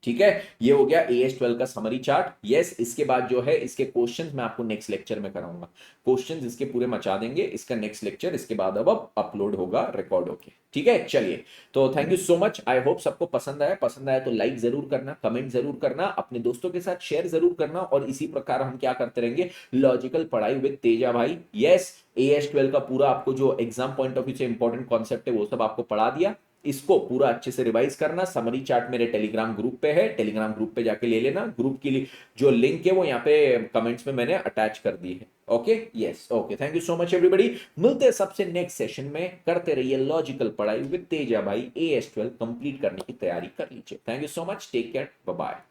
S1: ठीक है। ये हो गया AS12 का समरी चार्ट। यस इसके बाद जो है इसके क्वेश्चंस मैं आपको नेक्स्ट लेक्चर में कराऊंगा, क्वेश्चंस इसके पूरे मचा देंगे, इसका नेक्स्ट लेक्चर इसके बाद अब अपलोड होगा रिकॉर्ड होके, ठीक है। चलिए तो thank you so much, I hope सबको पसंद आया तो लाइक जरूर करना, कमेंट जरूर करना, अपने दोस्तों के साथ शेयर जरूर करना, और इसी प्रकार हम क्या करते रहेंगे, लॉजिकल पढ़ाई विद तेजा भाई। यस AS12 का पूरा आपको जो एग्जाम पॉइंट ऑफ व्यू से इंपॉर्टेंट कॉन्सेप्ट है वो सब आपको पढ़ा दिया, इसको पूरा अच्छे से रिवाइज करना। समरी चार्ट मेरे टेलीग्राम ग्रुप पे है, टेलीग्राम ग्रुप पे जाके ले लेना। ग्रुप की जो लिंक है वो यहाँ पे कमेंट्स में मैंने अटैच कर दी है। Okay, yes, okay, thank you so much everybody. मिलते हैं सबसे नेक्स्ट सेशन में। करते रहिए लॉजिकल पढ़ाई विद तेजा भाई। AS12 कंप्लीट करने की तैयारी कर लीजिए। Thank you so much, take care, bye bye.